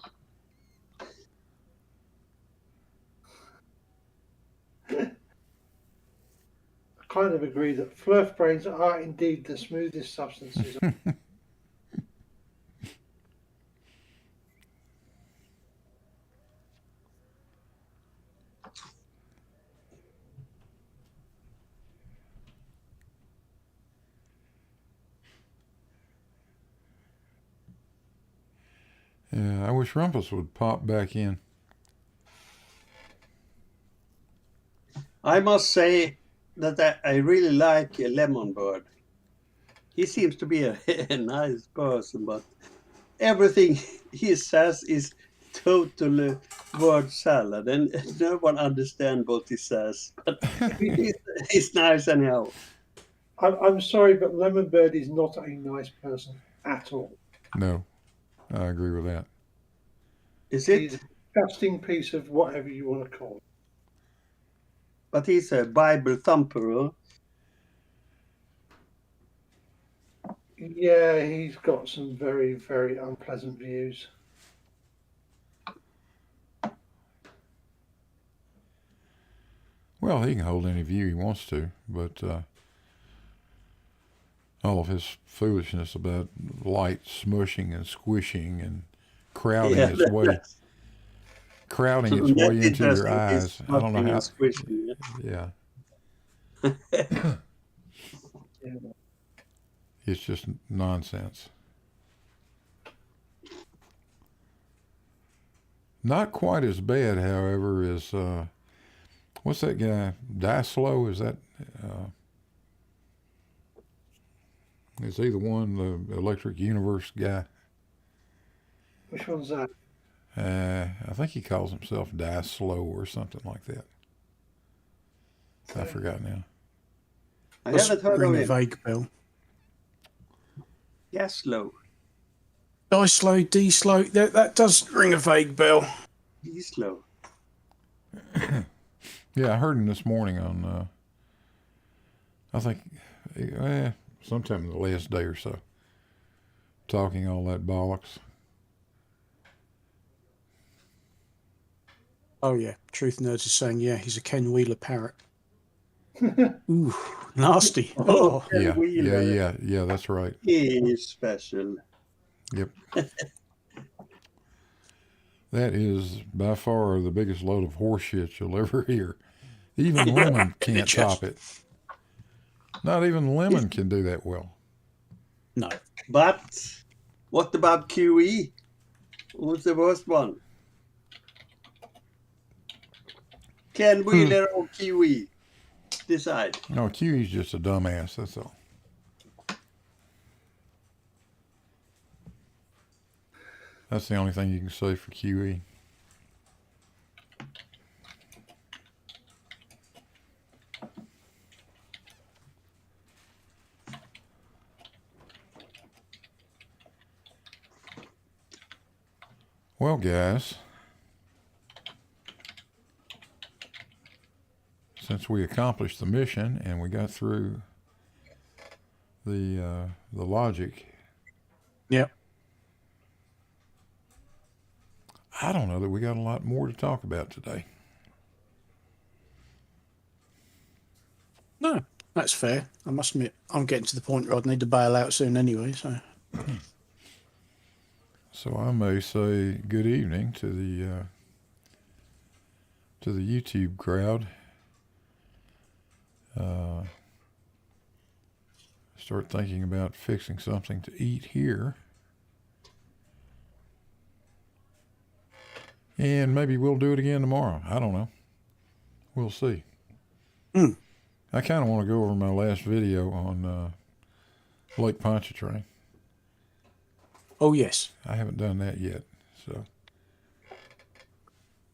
I kind of agree that flirt brains are indeed the smoothest substances. Yeah, I wish Rumpus would pop back in. I must say that I really like Lemon Bird. He seems to be a nice person, but everything he says is totally word salad, and no one understands what he says. But he's nice anyhow. I'm sorry, but Lemon Bird is not a nice person at all. No, I agree with that. Is He's it? a disgusting piece of whatever you want to call it. But he's a Bible thumper. Huh? Yeah, he's got some very, very unpleasant views. Well, he can hold any view he wants to, but all of his foolishness about light smushing and squishing and crowding Yeah, its way that's into your interesting. He's eyes. I don't know smushing how. and squishing. Yeah, Yeah. it's just nonsense. Not quite as bad, however, as what's that guy? Daslow? Is that? Is he the one, the Electric Universe guy? Which one's that? I think he calls himself Daslow or something like that. I forgot now. I Does haven't heard ring of a him. vague bell. Yaslow. Die slow, D slow. That does ring a vague bell. He's slow. Yeah, I heard him this morning on, I think, sometime in the last day or so, talking all that bollocks. Oh yeah, Truth Nerds is saying he's a Ken Wheeler parrot. Ooh, nasty. Oh, Ken Yeah, Wheeler. yeah, that's right. He is special. Yep. That is by far the biggest load of horse shit you'll ever hear. Even Lemon can't top it. Not even Lemon can do that well. no. But what about QE? Who's the worst one? Ken Wheeler or QE? Decide. No, QE's just a dumbass, that's all. That's the only thing you can say for QE. Well, guys, since we accomplished the mission and we got through the logic, Yep. I don't know that we got a lot more to talk about today. No, that's fair. I must admit, I'm getting to the point where I'd need to bail out soon anyway. So I may say good evening to the YouTube crowd. Start thinking about fixing something to eat here. And maybe we'll do it again tomorrow. I don't know. We'll see. I kind of want to go over my last video on Lake Pontchartrain. Oh yes. I haven't done that yet. So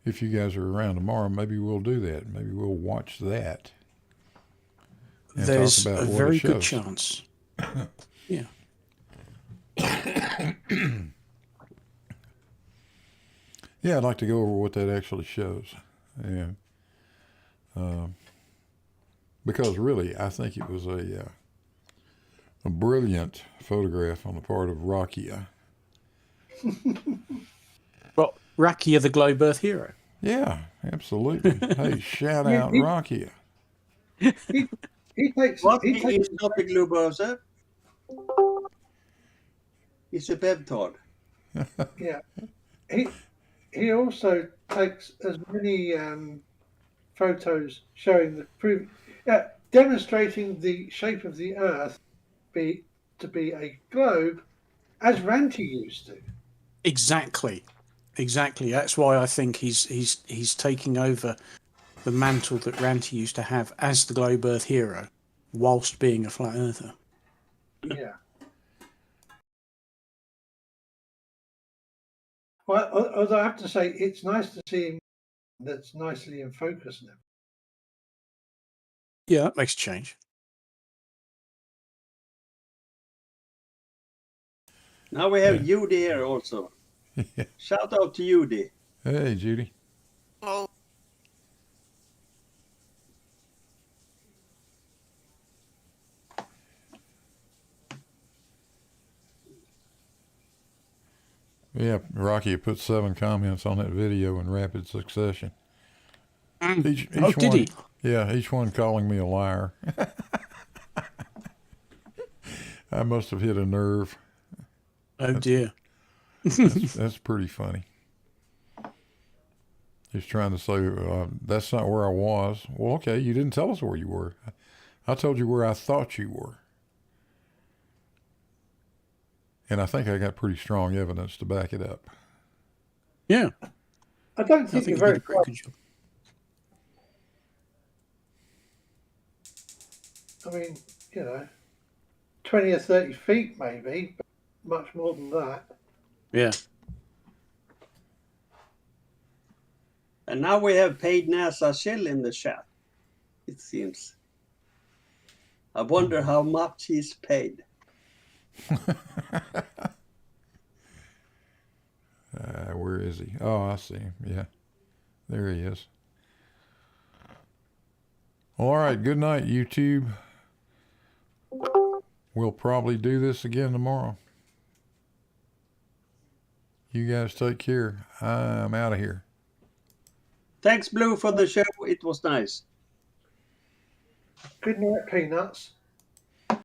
if you guys are around tomorrow, maybe we'll do that. Maybe we'll watch that. And There's talk about a what very it good shows. chance. Yeah. Yeah, I'd like to go over what that actually shows. And because really, I think it was a brilliant photograph on the part of Rakia Well, Rakia, the Globe Earth hero. Yeah, absolutely. Hey, shout out He- Rakia. He takes. What He takes. is not a globe browser? It's a webtard. Yeah. He also takes as many photos showing demonstrating the shape of the Earth to be a globe, as Ranty used to. Exactly. That's why I think he's taking over the mantle that Ranty used to have as the Globe Earth hero, whilst being a flat earther. Yeah. Well, although I have to say, it's nice to see him that's nicely in focus now. Yeah, that makes a change. Now we have Judy here also. Shout out to Judy. Hey, Judy. Oh, Yeah, Rocky put 7 comments on that video in rapid succession. Each Oh, did one, he? Yeah, each one calling me a liar. I must have hit a nerve. Oh dear. That's pretty funny. He's trying to say, that's not where I was. Well, okay, you didn't tell us where you were. I told you where I thought you were. And I think I got pretty strong evidence to back it up. Yeah, I don't I think think you're he very did a pretty good job. I mean, 20 or 30 feet maybe, but much more than that. Yeah. And now we have paid NASA Shell in the chat, it seems. I wonder how much he's paid. Where is he? Oh, I see him. Yeah, there he is. All right, good night, YouTube. We'll probably do this again tomorrow. You guys take care. I'm out of here. Thanks, Blue, for the show. It was nice. Good night, Peanuts.